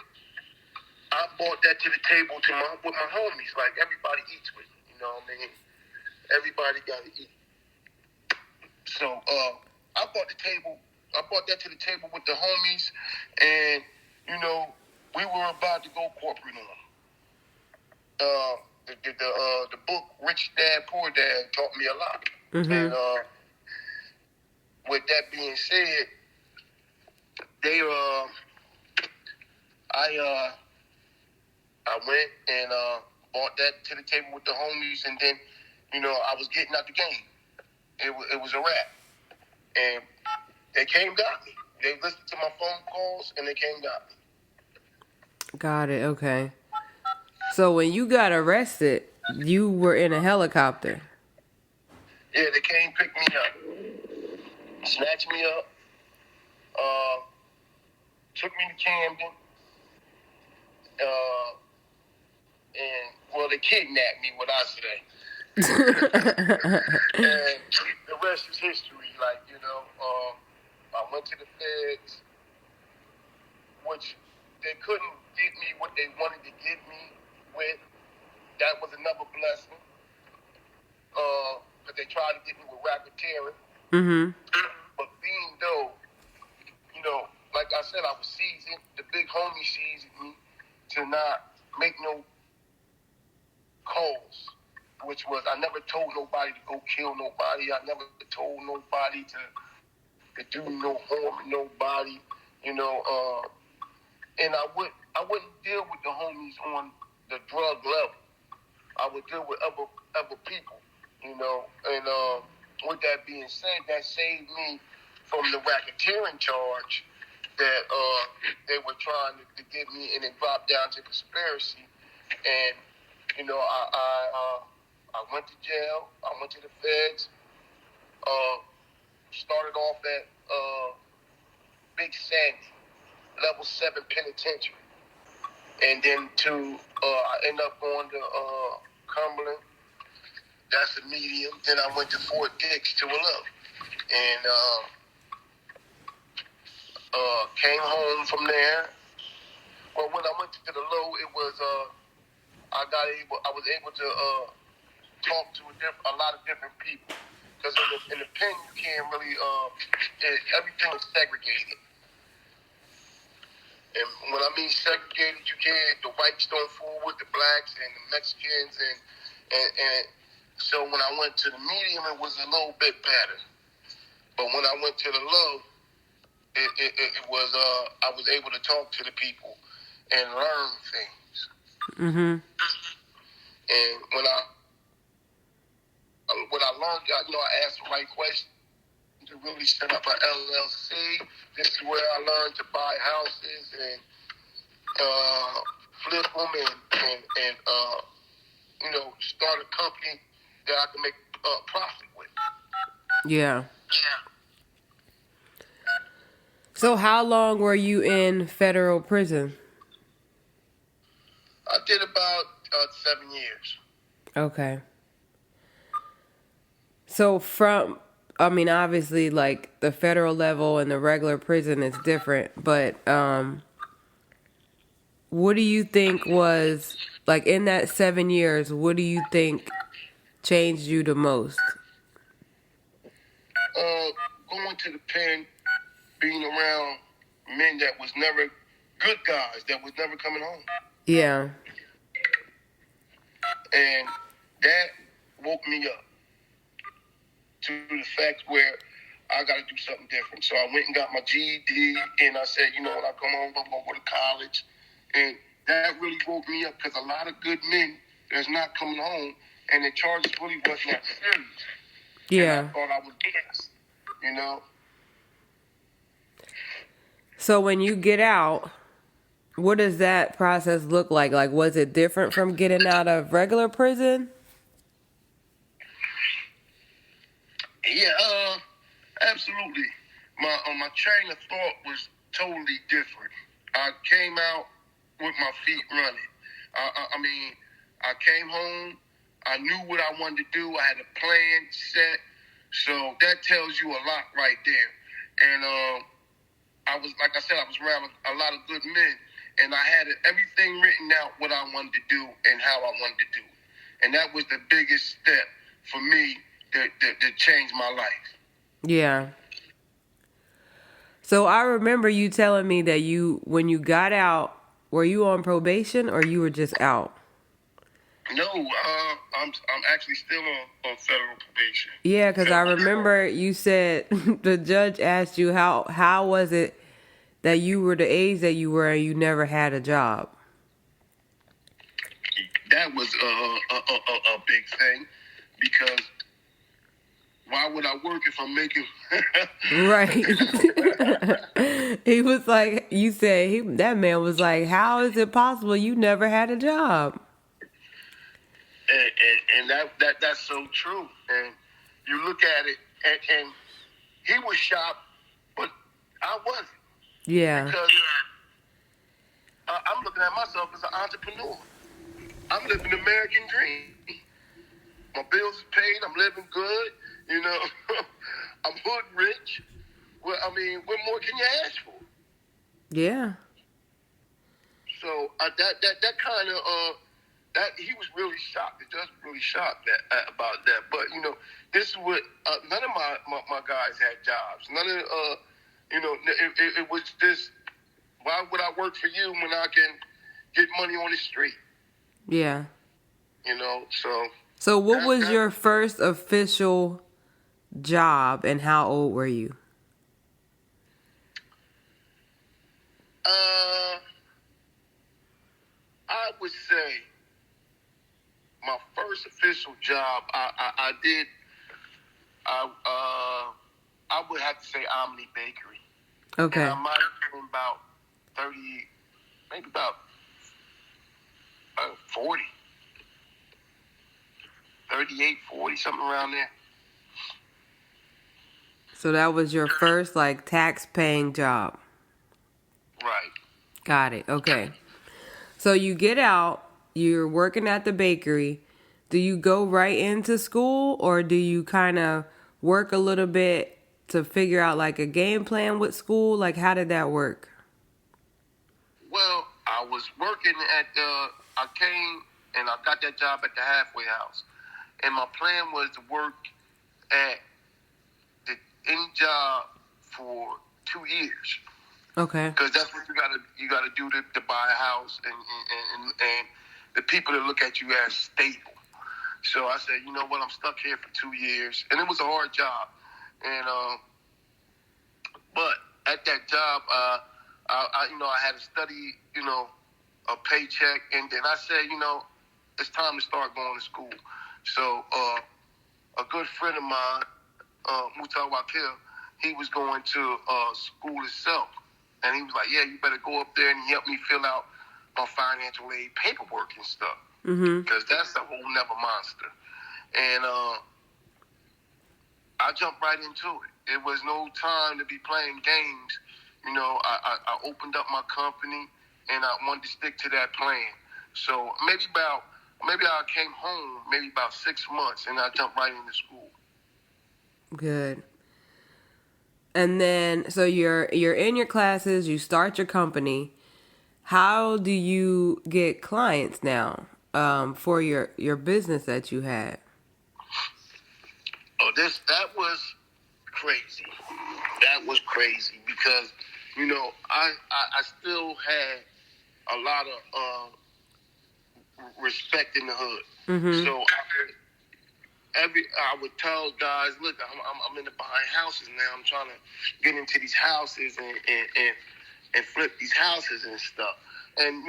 I brought that to the table with my homies. Like, everybody eats with me, you know what I mean? Everybody got to eat. So I brought that to the table with the homies, and we were about to go corporate on them. The book Rich Dad Poor Dad taught me a lot. And with that being said, I went and brought that to the table with the homies, and then I was getting out the game. It was a wrap. And they came got me. They listened to my phone calls, and they came got me. Got it, okay. So when you got arrested, you were in a helicopter? Yeah, they came pick me up. Snatched me up. Took me to Camden. And, they kidnapped me, what I say. And the rest is history. Like, I went to the feds, which they couldn't get me what they wanted to get me with. That was another blessing. But they tried to get me with racketeering. But being though, like I said, I was seasoned. The big homie seasoned me to not make no calls, which was I never told nobody to go kill nobody. I never told nobody to do no harm to nobody, and I wouldn't deal with the homies on the drug level. I would deal with other people, and with that being said, that saved me from the racketeering charge that they were trying to get me, and it dropped down to conspiracy. And I went to jail. I went to the feds. started off at Big Sandy, level 7 penitentiary. And then I ended up going to Cumberland. That's a medium. Then I went to Fort Dix to a low. And came home from there. Well, when I went to the low, it was I was able to talk to a lot of different people. Because in the pen, you can't really everything is segregated. And when I mean segregated, you can't. The whites don't fool with the blacks and the Mexicans, and so when I went to the medium, it was a little bit better. But when I went to the low, it was I was able to talk to the people and learn things. Mm-hmm. And when I learned, I asked the right questions to really set up an LLC. This is where I learned to buy houses and flip them and start a company that I can make profit with. Yeah. So how long were you in federal prison? I did about 7 years. Okay. So obviously, like, the federal level and the regular prison is different, but what do you think was, like, in that 7 years, what do you think changed you the most? Going to the pen, being around men that was never good guys, that was never coming home. Yeah. And that woke me up to the fact where I got to do something different. So I went and got my GED, and I said, when I come home, I'm going to go to college. And that really woke me up, because a lot of good men that's not coming home, and the charges really wasn't that serious. Yeah. And I thought I was guessed, So when you get out, what does that process look like? Like, was it different from getting out of regular prison? Yeah, absolutely. My train of thought was totally different. I came out with my feet running. I came home. I knew what I wanted to do. I had a plan set. So that tells you a lot right there. And I was around a lot of good men, and I had everything written out what I wanted to do and how I wanted to do it. And that was the biggest step for me to change my life. Yeah. So I remember you telling me that when you got out, were you on probation or you were just out? No, I'm actually still on federal probation. Yeah, because I remember you said the judge asked you how was it that you were the age that you were and you never had a job. That was a big thing, because why would I work if I'm making... Right. He was like, you said, that man was like, how is it possible you never had a job? And that's so true. And you look at it, and he was shocked, but I wasn't. Yeah. Because I'm looking at myself as an entrepreneur. I'm living the American dream. My bills are paid. I'm living good. I'm hood rich. Well, what more can you ask for? Yeah. So that kind of that he was really shocked. The judge was really shocked about that. But this is what none of my guys had jobs. None of it was just, why would I work for you when I can get money on the street? Yeah. So what was your first official job and how old were you? I would say my first official job I did, I would have to say Omni Bakery. Okay. And I might have been about 30, maybe about 40. 38, 40, something around there. So that was your first, like, tax-paying job. Right. Got it. Okay. So you get out, you're working at the bakery. Do you go right into school, or do you kind of work a little bit to figure out, like, a game plan with school? Like, how did that work? Well, I was working I came and I got that job at the halfway house. And my plan was to work at any job for 2 years. Okay. Because that's what you gotta do to buy a house and the people that look at you as stable. So I said, you know what, I'm stuck here for 2 years, and it was a hard job. And but at that job, I had to study, a paycheck, and then I said, it's time to start going to school. So a good friend of mine, Mutawakil, he was going to school itself. And he was like, yeah, you better go up there, and he helped me fill out my financial aid paperwork and stuff. Because that's a whole nother monster. And I jumped right into it. It was no time to be playing games. I opened up my company, and I wanted to stick to that plan. So maybe I came home maybe about 6 months, and I jumped right into school. Good. And then, so you're in your classes, you start your company. How do you get clients now for your business that you had? Oh, that was crazy. That was crazy because, I still had a lot of respect in the hood. So I would tell guys, look, I'm in the buying houses now. I'm trying to get into these houses and flip these houses and stuff. And,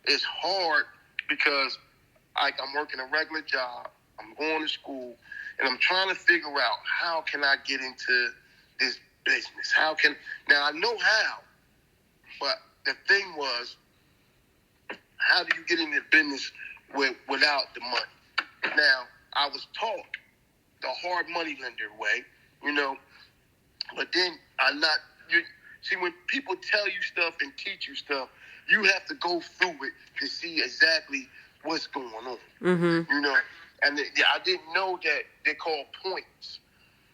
it's hard because I'm working a regular job. I'm going to school, and I'm trying to figure out how can I get into this business? Now I know how, but the thing was, how do you get into business without the money? Now, I was taught the hard money lender way, but then see, when people tell you stuff and teach you stuff, you have to go through it to see exactly what's going on, and I didn't know that they're called points.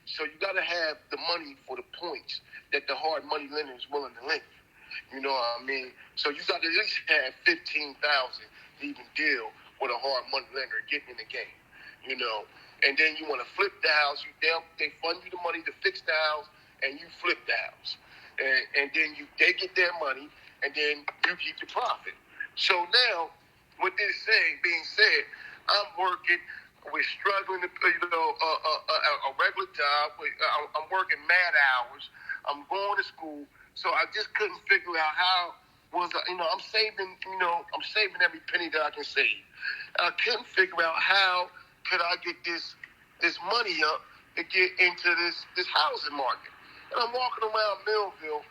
So you got to have the money for the points that the hard money lender is willing to lend you. You know what I mean? So you got to at least have $15,000 to even deal with a hard money lender getting in the game. And then you want to flip the house. They fund you the money to fix the house, and you flip the house. And then they get their money, and then you keep the profit. So now, with this being said, I'm working. We're struggling to, a regular job. I'm working mad hours. I'm going to school. So I just couldn't figure out I'm saving every penny that I can save. I couldn't figure out how could I get this money up to get into this housing market. And I'm walking around Millville.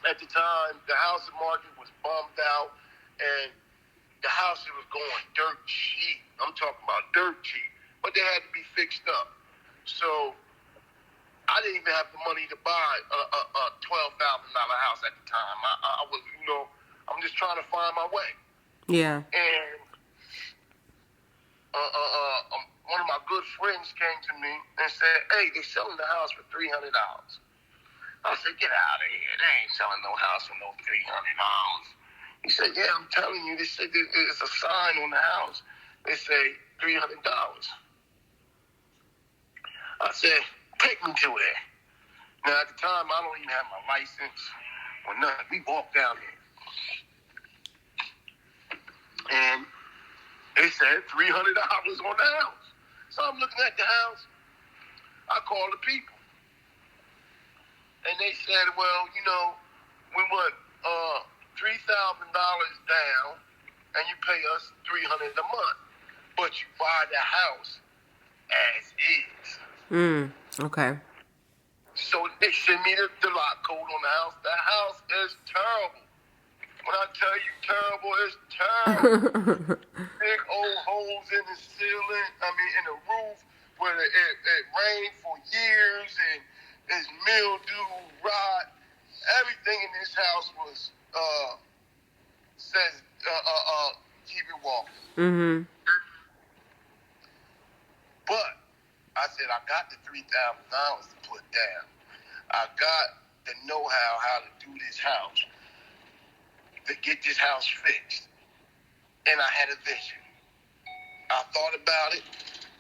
At the time, the housing market was bummed out, and the houses was going dirt cheap. I'm talking about dirt cheap. But they had to be fixed up. So I didn't even have the money to buy a $12,000 house at the time. I was, I'm just trying to find my way. Yeah. And one of my good friends came to me and said, hey, they're selling the house for $300. I said, get out of here. They ain't selling no house for no $300. He said, yeah, I'm telling you, there's a sign on the house. They say $300. I said, take me to it. Now, at the time, I don't even have my license or nothing. We walked down there. And they said $300 on the house. So I'm looking at the house. I called the people. And they said, well, we want $3,000 down, and you pay us $300 a month. But you buy the house as is. Okay. So they sent me the lot code on the house. The house is terrible. When I tell you terrible, it's terrible. Big old holes in the ceiling, in the roof, where it rained for years, and It's mildew, rot. Everything in this house was says keep it walking. Mm-hmm. But I said I got the $3,000 to put down. I got the know-how how to do this house, to get this house fixed. And I had a vision. I thought about it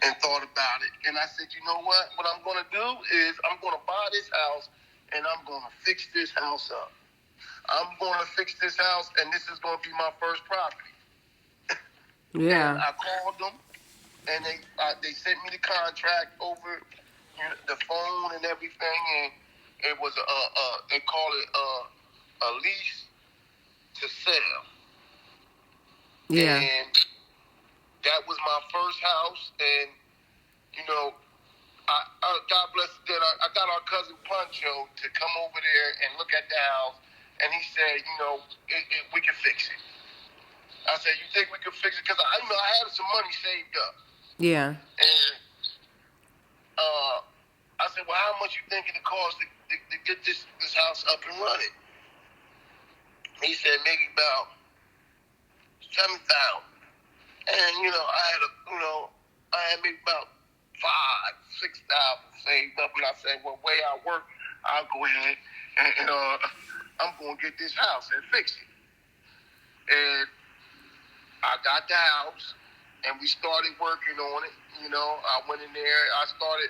and thought about it. And I said, you know what? What I'm going to do is I'm going to buy this house and I'm going to fix this house up. I'm going to fix this house and this is going to be my first property. Yeah. And I called them and they sent me the contract over the phone and everything. And it was they call it a lease to sell. Yeah. And that was my first house, and God bless it. I got our cousin Pancho to come over there and look at the house, and he said, we can fix it. I said, you think we can fix it? Because I had some money saved up. Yeah. And I said, well, how much you think it cost to get this house up and running? He said maybe about $7,000. And I had maybe about $5,000-6,000 saved up, and I said, well, way I work, I'll go ahead and I'm going to get this house and fix it. And I got the house, and we started working on it. I went in there, I started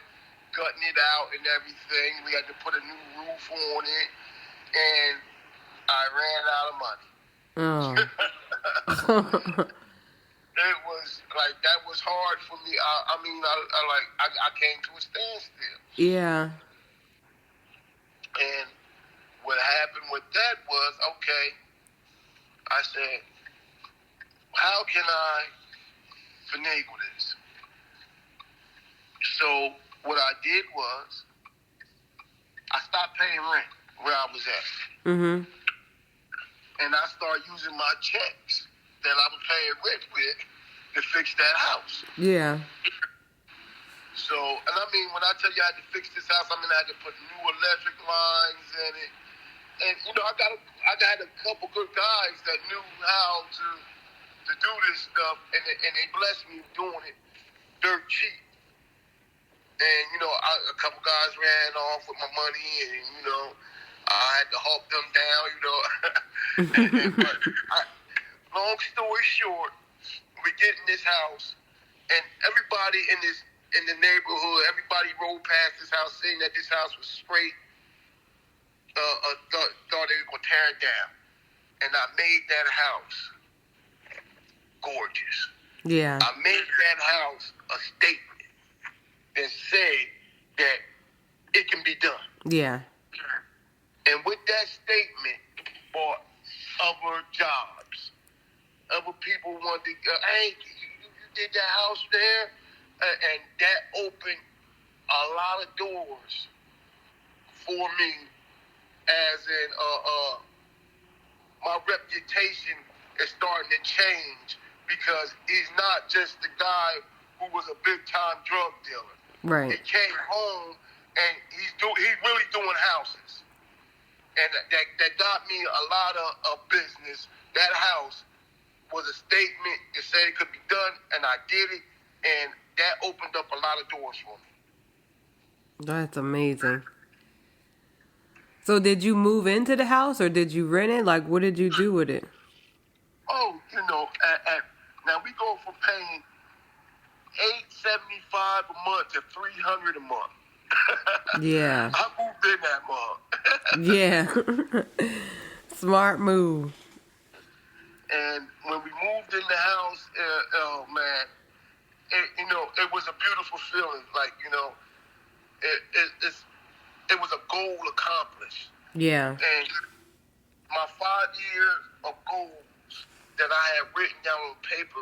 gutting it out and everything. We had to put a new roof on it, and I ran out of money. Oh. It was like, that was hard for me. I came to a standstill. Yeah. And what happened with that was, okay, I said, how can I finagle this? So what I did was, I stopped paying rent where I was at. Mm-hmm. And I started using my checks that I was paying rent with to fix that house. Yeah. So, and when I tell you I had to fix this house, I had to put new electric lines in it. And, I got a couple good guys that knew how to do this stuff, and they blessed me doing it dirt cheap. And, a couple guys ran off with my money, and, I had to hawk them down, But long story short, we get in this house, and everybody in the neighborhood, everybody rode past this house saying that this house was straight, thought they were going to tear it down. And I made that house gorgeous. Yeah. I made that house a statement that said that it can be done. Yeah. And with that statement, bought other jobs. Other people wanted to, hey, you did that house there? And that opened a lot of doors for me, as in my reputation is starting to change, because he's not just the guy who was a big-time drug dealer. Right. He came home, and he's really doing houses. And that got me a lot of business. That house was a statement that said it could be done, and I did it, and that opened up a lot of doors for me. That's amazing. So did you move into the house, or did you rent it? Like, what did you do with it? Oh, now we go from paying $875 a month to $300 a month. Yeah. I moved in that month. Yeah. Smart move. And when we moved in the house, oh man, it was a beautiful feeling. Like, it was a goal accomplished. Yeah. And my 5 years of goals that I had written down on paper,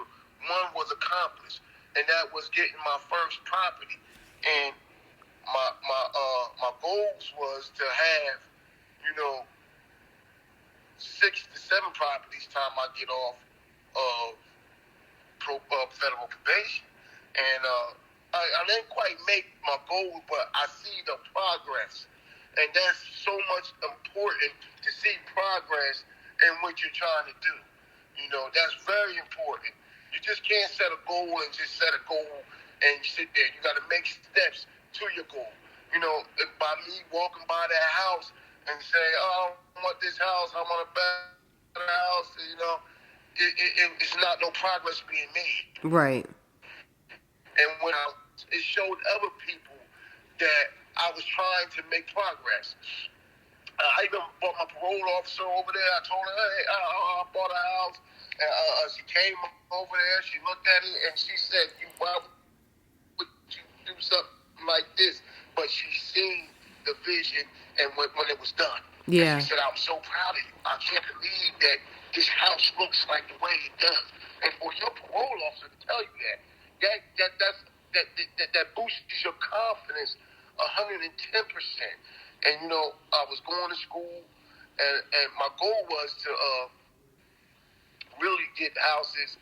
one was accomplished, and that was getting my first property. And my goals was to have, 6 to 7 properties time I get off of federal probation. And I didn't quite make my goal, but I see the progress And that's so much important to see progress in what you're trying to do. You know, that's very important. You just can't set a goal and just set a goal and sit there. You got to make steps to your goal. You know, by me walking by that house and say, oh, I want this house, I want a better house, you know, it's not no progress being made. Right. And when it showed other people that I was trying to make progress. I even brought my parole officer over there. I told her, hey, I bought a house. And she came over there. She looked at it, and she said, why would you do something like this? But she seen the vision and when it was done. Yeah. And she said, I'm so proud of you. I can't believe that this house looks like the way it does. And for your parole officer to tell you that boosts your confidence 110%. And, you know, I was going to school, and my goal was to really get houses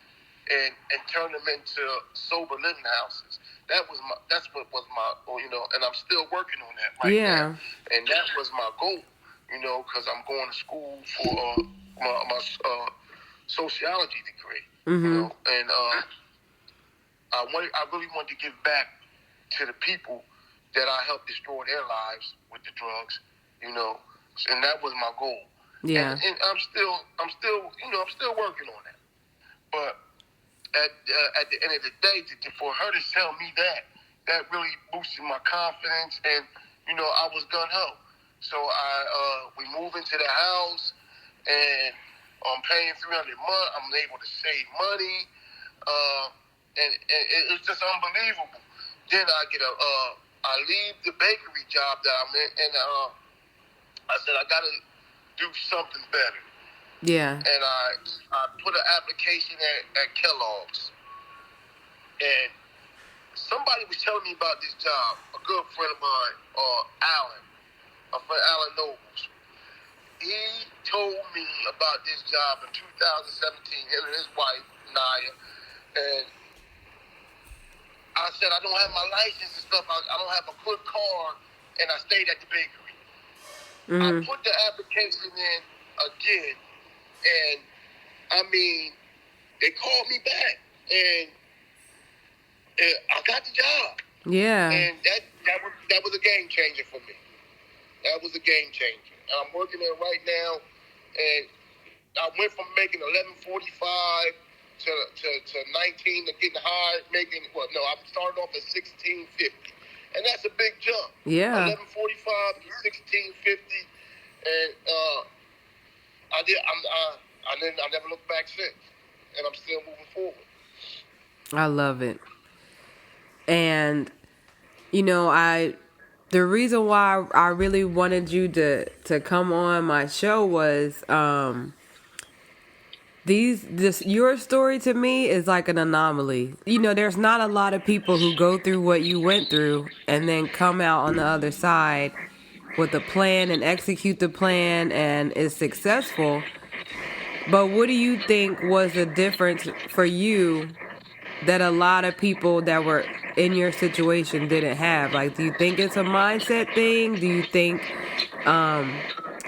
and turn them into sober living houses. That's what was my, you know, and I'm still working on that right now. And that was my goal, you know, because I'm going to school for my sociology degree, you know, and I really wanted to give back to the people that I helped destroy their lives with the drugs, you know, and that was my goal. Yeah. And I'm still, you know, I'm still working on that. But at the end of the day, for her to tell me that really boosted my confidence, and you know, I was gun ho. So we moved into the house, and I'm paying $300 a month. I'm able to save money, and it's just unbelievable. Then I leave the bakery job that I'm in, and I said I gotta do something better. Yeah. And I put an application at Kellogg's, and somebody was telling me about this job. A good friend of mine, my friend Alan Nobles. He told me about this job in 2017. Him and his wife Naya, and I said, I don't have my license and stuff. I don't have a good car, and I stayed at the bakery. I put the application in again, and I mean, they called me back, and I got the job. Yeah. And that was a game changer for me. That was a game changer. And I'm working there right now, and I went from making $11.45 to 19 to getting hired, I started off at $16.50, and that's a big jump. Yeah. $11.45 to $16.50, and I never looked back since, and I'm still moving forward. I love it. And you know, the reason why I really wanted you to come on my show was your story to me is like an anomaly. You know, there's not a lot of people who go through what you went through and then come out on the other side with a plan and execute the plan and is successful. But what do you think was the difference for you that a lot of people that were in your situation didn't have? Like, do you think it's a mindset thing? Do you think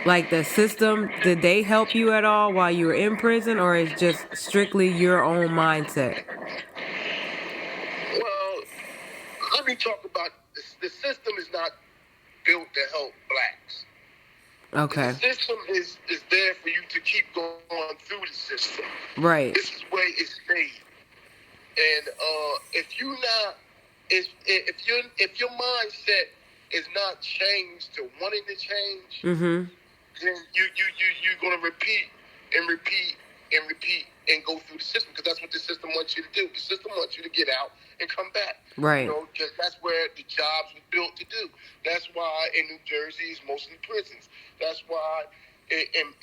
like the system, did they help you at all while you were in prison, or is just strictly your own mindset? Well, let me talk about this. The system is not built to help blacks. Okay. The system is there for you to keep going through the system. Right. This is where it's made. And if your mindset is not changed to wanting to change, then you're gonna repeat and go through the system, because that's what the system wants you to do. The system wants you to get out and come back. Right. You know, because that's where the jobs were built to do. That's why in New Jersey it's mostly prisons. That's why in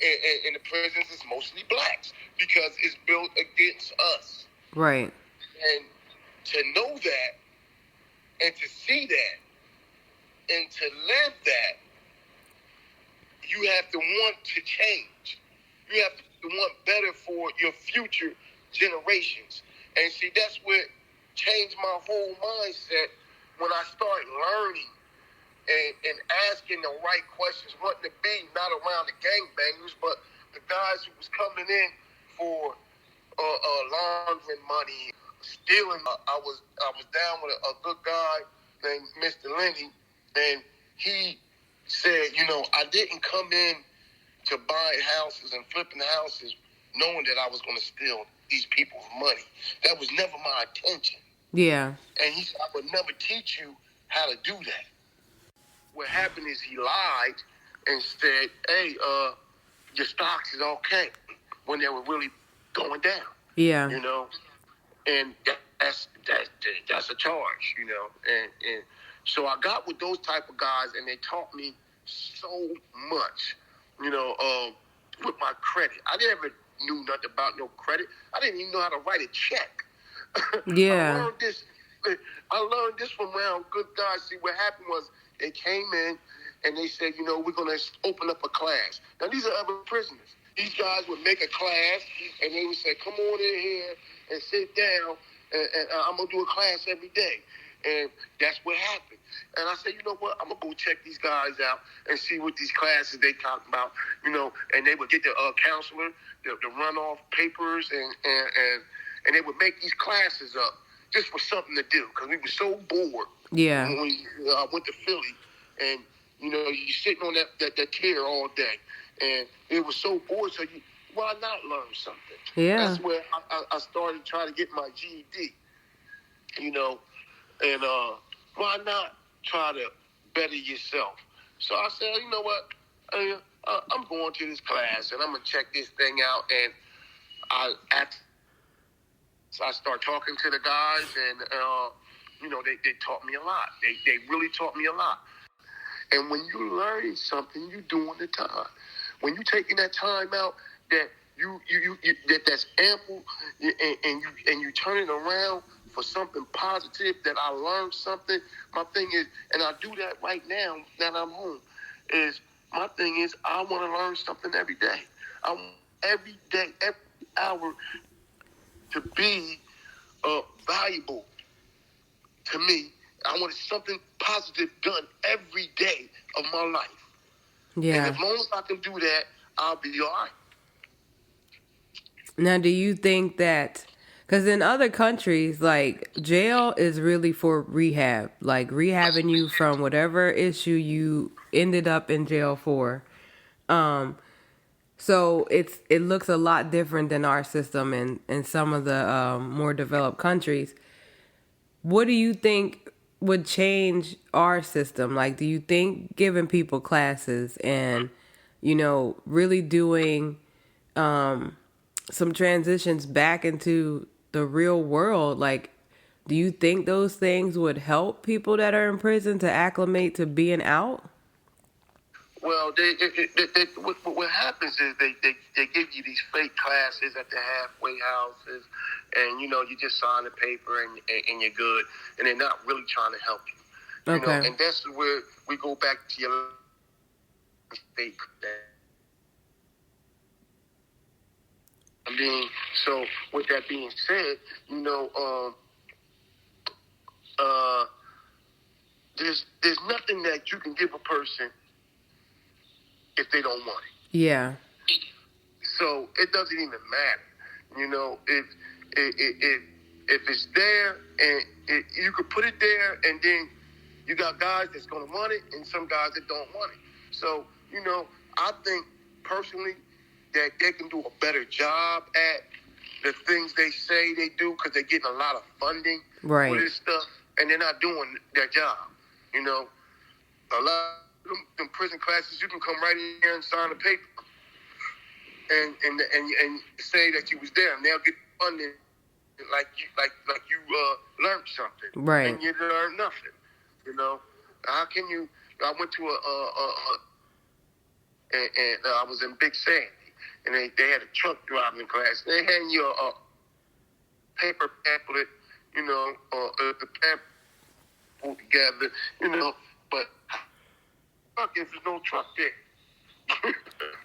the prisons it's mostly blacks, because it's built against us. Right. And to know that, and to see that, and to live that, you have to want to change. You have to want better for your future generations. And see, that's what changed my whole mindset when I started learning and asking the right questions, wanting to be not around the gangbangers, but the guys who was coming in for laundering money, stealing. I was down with a good guy named Mr. Lenny, and he said, I didn't come in to buy houses and flipping houses knowing that I was going to steal these people's money. That was never my intention. Yeah. And he said, I would never teach you how to do that. What happened is he lied and said, hey, your stocks is okay, when they were really going down. Yeah. And that's a charge, and so I got with those type of guys, and they taught me so much, with my credit. I never knew nothing about no credit. I didn't even know how to write a check. Yeah. I learned this from around good guys. See, what happened was they came in and they said, we're going to open up a class. Now, these are other prisoners. These guys would make a class, and they would say, come on in here and sit down, and I'm going to do a class every day. And that's what happened. And I said, you know what? I'm going to go check these guys out and see what these classes they talk about, and they would get the counselor to run off papers, and they would make these classes up just for something to do, because we were so bored. Yeah. When I went to Philly, and, you're sitting on that chair all day. And it was so bored, so why not learn something? Yeah. That's where I started trying to get my GED, and why not try to better yourself? So I said, you know what, I'm going to this class, and I'm going to check this thing out. And so I start talking to the guys, and, they taught me a lot. They really taught me a lot. And when you learn something, you're doing the time. When you're taking that time out that that's ample, and you turn it around for something positive, that I learned something. My thing is, and I do that right now that I'm home, is my thing is I want to learn something every day. I want every day, every hour to be valuable to me. I want something positive done every day of my life. Yeah. And as long as I can do that, I'll be all right. Now, do you think that, because in other countries, like, jail is really for rehab, like rehabbing you from whatever issue you ended up in jail for. So it looks a lot different than our system in some of the more developed countries. What do you think would change our system? Like, do you think giving people classes and, really doing some transitions back into the real world, like, do you think those things would help people that are in prison to acclimate to being out? Well, what happens is they give you these fake classes at the halfway houses, and you just sign the paper and you're good, and they're not really trying to help you. Okay. And that's where we go back to your fake. So with that being said, there's nothing that you can give a person if they don't want it. Yeah. So it doesn't even matter. If it's there, and you could put it there, and then you got guys that's going to want it and some guys that don't want it. So, I think personally that they can do a better job at the things they say they do, because they're getting a lot of funding for this stuff, and they're not doing their job. A lot of them prison classes, you can come right in here and sign a paper and say that you was there, and they'll get funding like you learned something, right? And you learned nothing. How can you? I went to and I was in Big Sandy, and they had a truck driving class. They hand you a paper pamphlet, the pamphlet together, but if there's no truck there.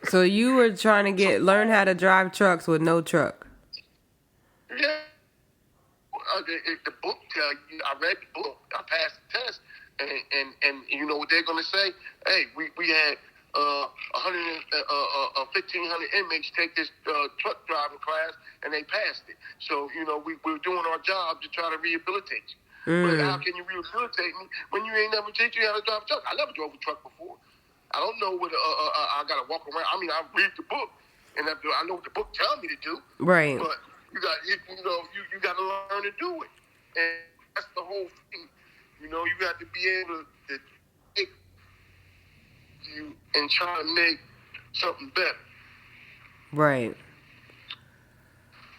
So you were trying to learn how to drive trucks with no truck. Yeah. The book tell you, I read the book, I passed the test, And you know what they're going to say? Hey, we had 1,500 inmates take this truck driving class, and they passed it. So, you know, we're doing our job to try to rehabilitate you. But how can you rehabilitate me when you ain't never teach you how to drive a truck? I never drove a truck before. I don't know what I got to walk around. I mean, I read the book, and I know what the book tells me to do. Right. But you got to learn to do it. And that's the whole thing. You know, you got to be able to take you and try to make something better. Right.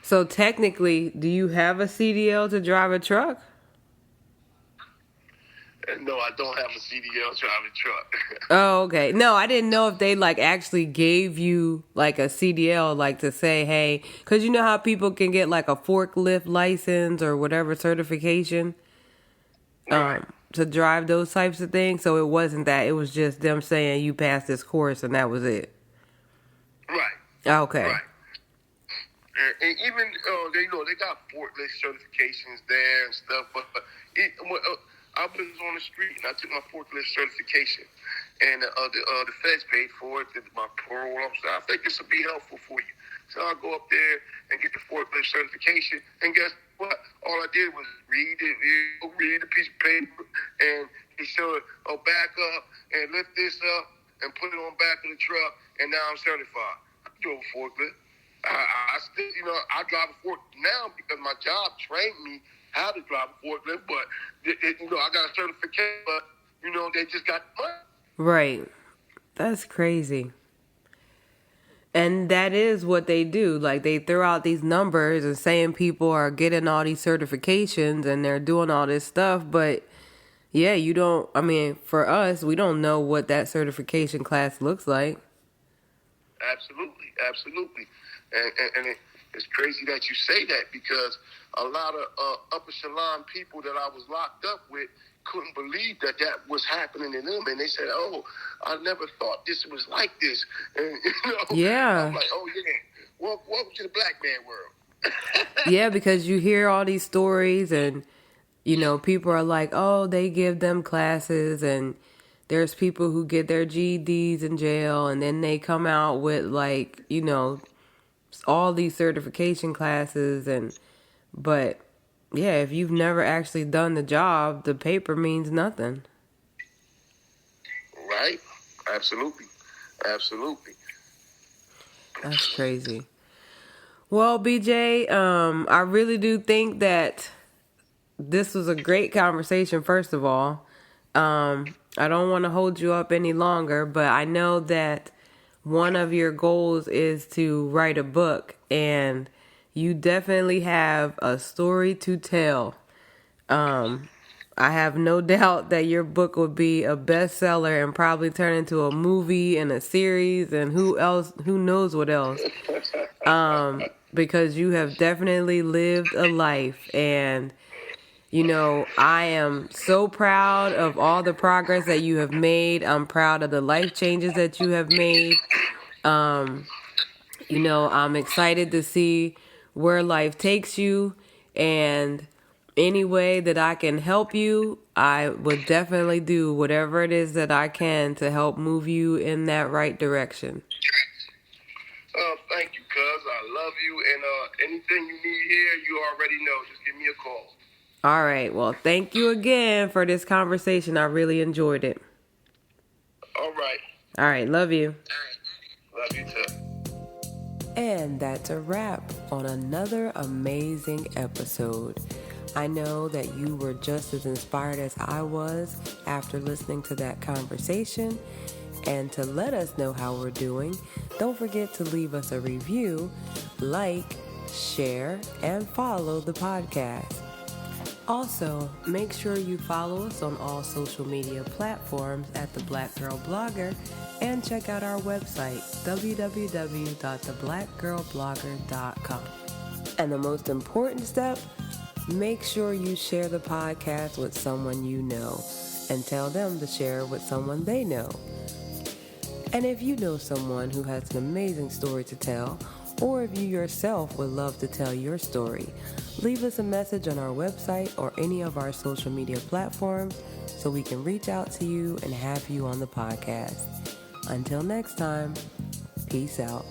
So technically, do you have a CDL to drive a truck? No, I don't have a CDL driving truck. Oh, okay. No, I didn't know if they like actually gave you like a CDL, like to say, hey, because you know how people can get like a forklift license or whatever certification to drive those types of things. So it wasn't that. It was just them saying you passed this course and that was it. Right. Okay. Right. And even they got forklift certifications there and stuff, but I was on the street and I took my forklift certification, and the feds paid for it. My parole officer, I think this will be helpful for you. So I'll go up there and get the forklift certification, and guess what? All I did was read a piece of paper, and he showed, back up and lift this up and put it on back of the truck, and now I'm certified. I drove a forklift. I still, I drive a forklift now because my job trained me how to drive a forklift, but I got a certification, but they just got money. Right. That's crazy. And that is what they do. Like, they throw out these numbers and saying people are getting all these certifications and they're doing all this stuff, but yeah, for us, we don't know what that certification class looks like. Absolutely. And it's crazy that you say that, because a lot of upper echelon people that I was locked up with couldn't believe that was happening to them. And they said, I never thought this was like this. And, Yeah. I'm like, yeah. Welcome to the black man world. Yeah, because you hear all these stories and, people are like, they give them classes, and there's people who get their GEDs in jail and then they come out with like, all these certification classes, but yeah, if you've never actually done the job, the paper means nothing. Right. Absolutely. That's crazy. Well, BJ, I really do think that this was a great conversation, first of all. I don't want to hold you up any longer, but I know that one of your goals is to write a book, and you definitely have a story to tell. I have no doubt that your book would be a bestseller and probably turn into a movie and a series and who knows what else. Because you have definitely lived a life, and I am so proud of all the progress that you have made. I'm proud of the life changes that you have made. I'm excited to see where life takes you, and any way that I can help you, I would definitely do whatever it is that I can to help move you in that right direction. Thank you, cuz. I love you, and anything you need here, you already know. Just give me a call. All right. Well, thank you again for this conversation. I really enjoyed it. All right. All right. Love you. Love you too. And that's a wrap on another amazing episode. I know that you were just as inspired as I was after listening to that conversation. And to let us know how we're doing, don't forget to leave us a review, like, share, and follow the podcast. Also, make sure you follow us on all social media platforms at The Black Girl Blogger, and check out our website, www.theblackgirlblogger.com. And the most important step, make sure you share the podcast with someone you know and tell them to share it with someone they know. And if you know someone who has an amazing story to tell, Or if you yourself would love to tell your story, leave us a message on our website or any of our social media platforms so we can reach out to you and have you on the podcast. Until next time, peace out.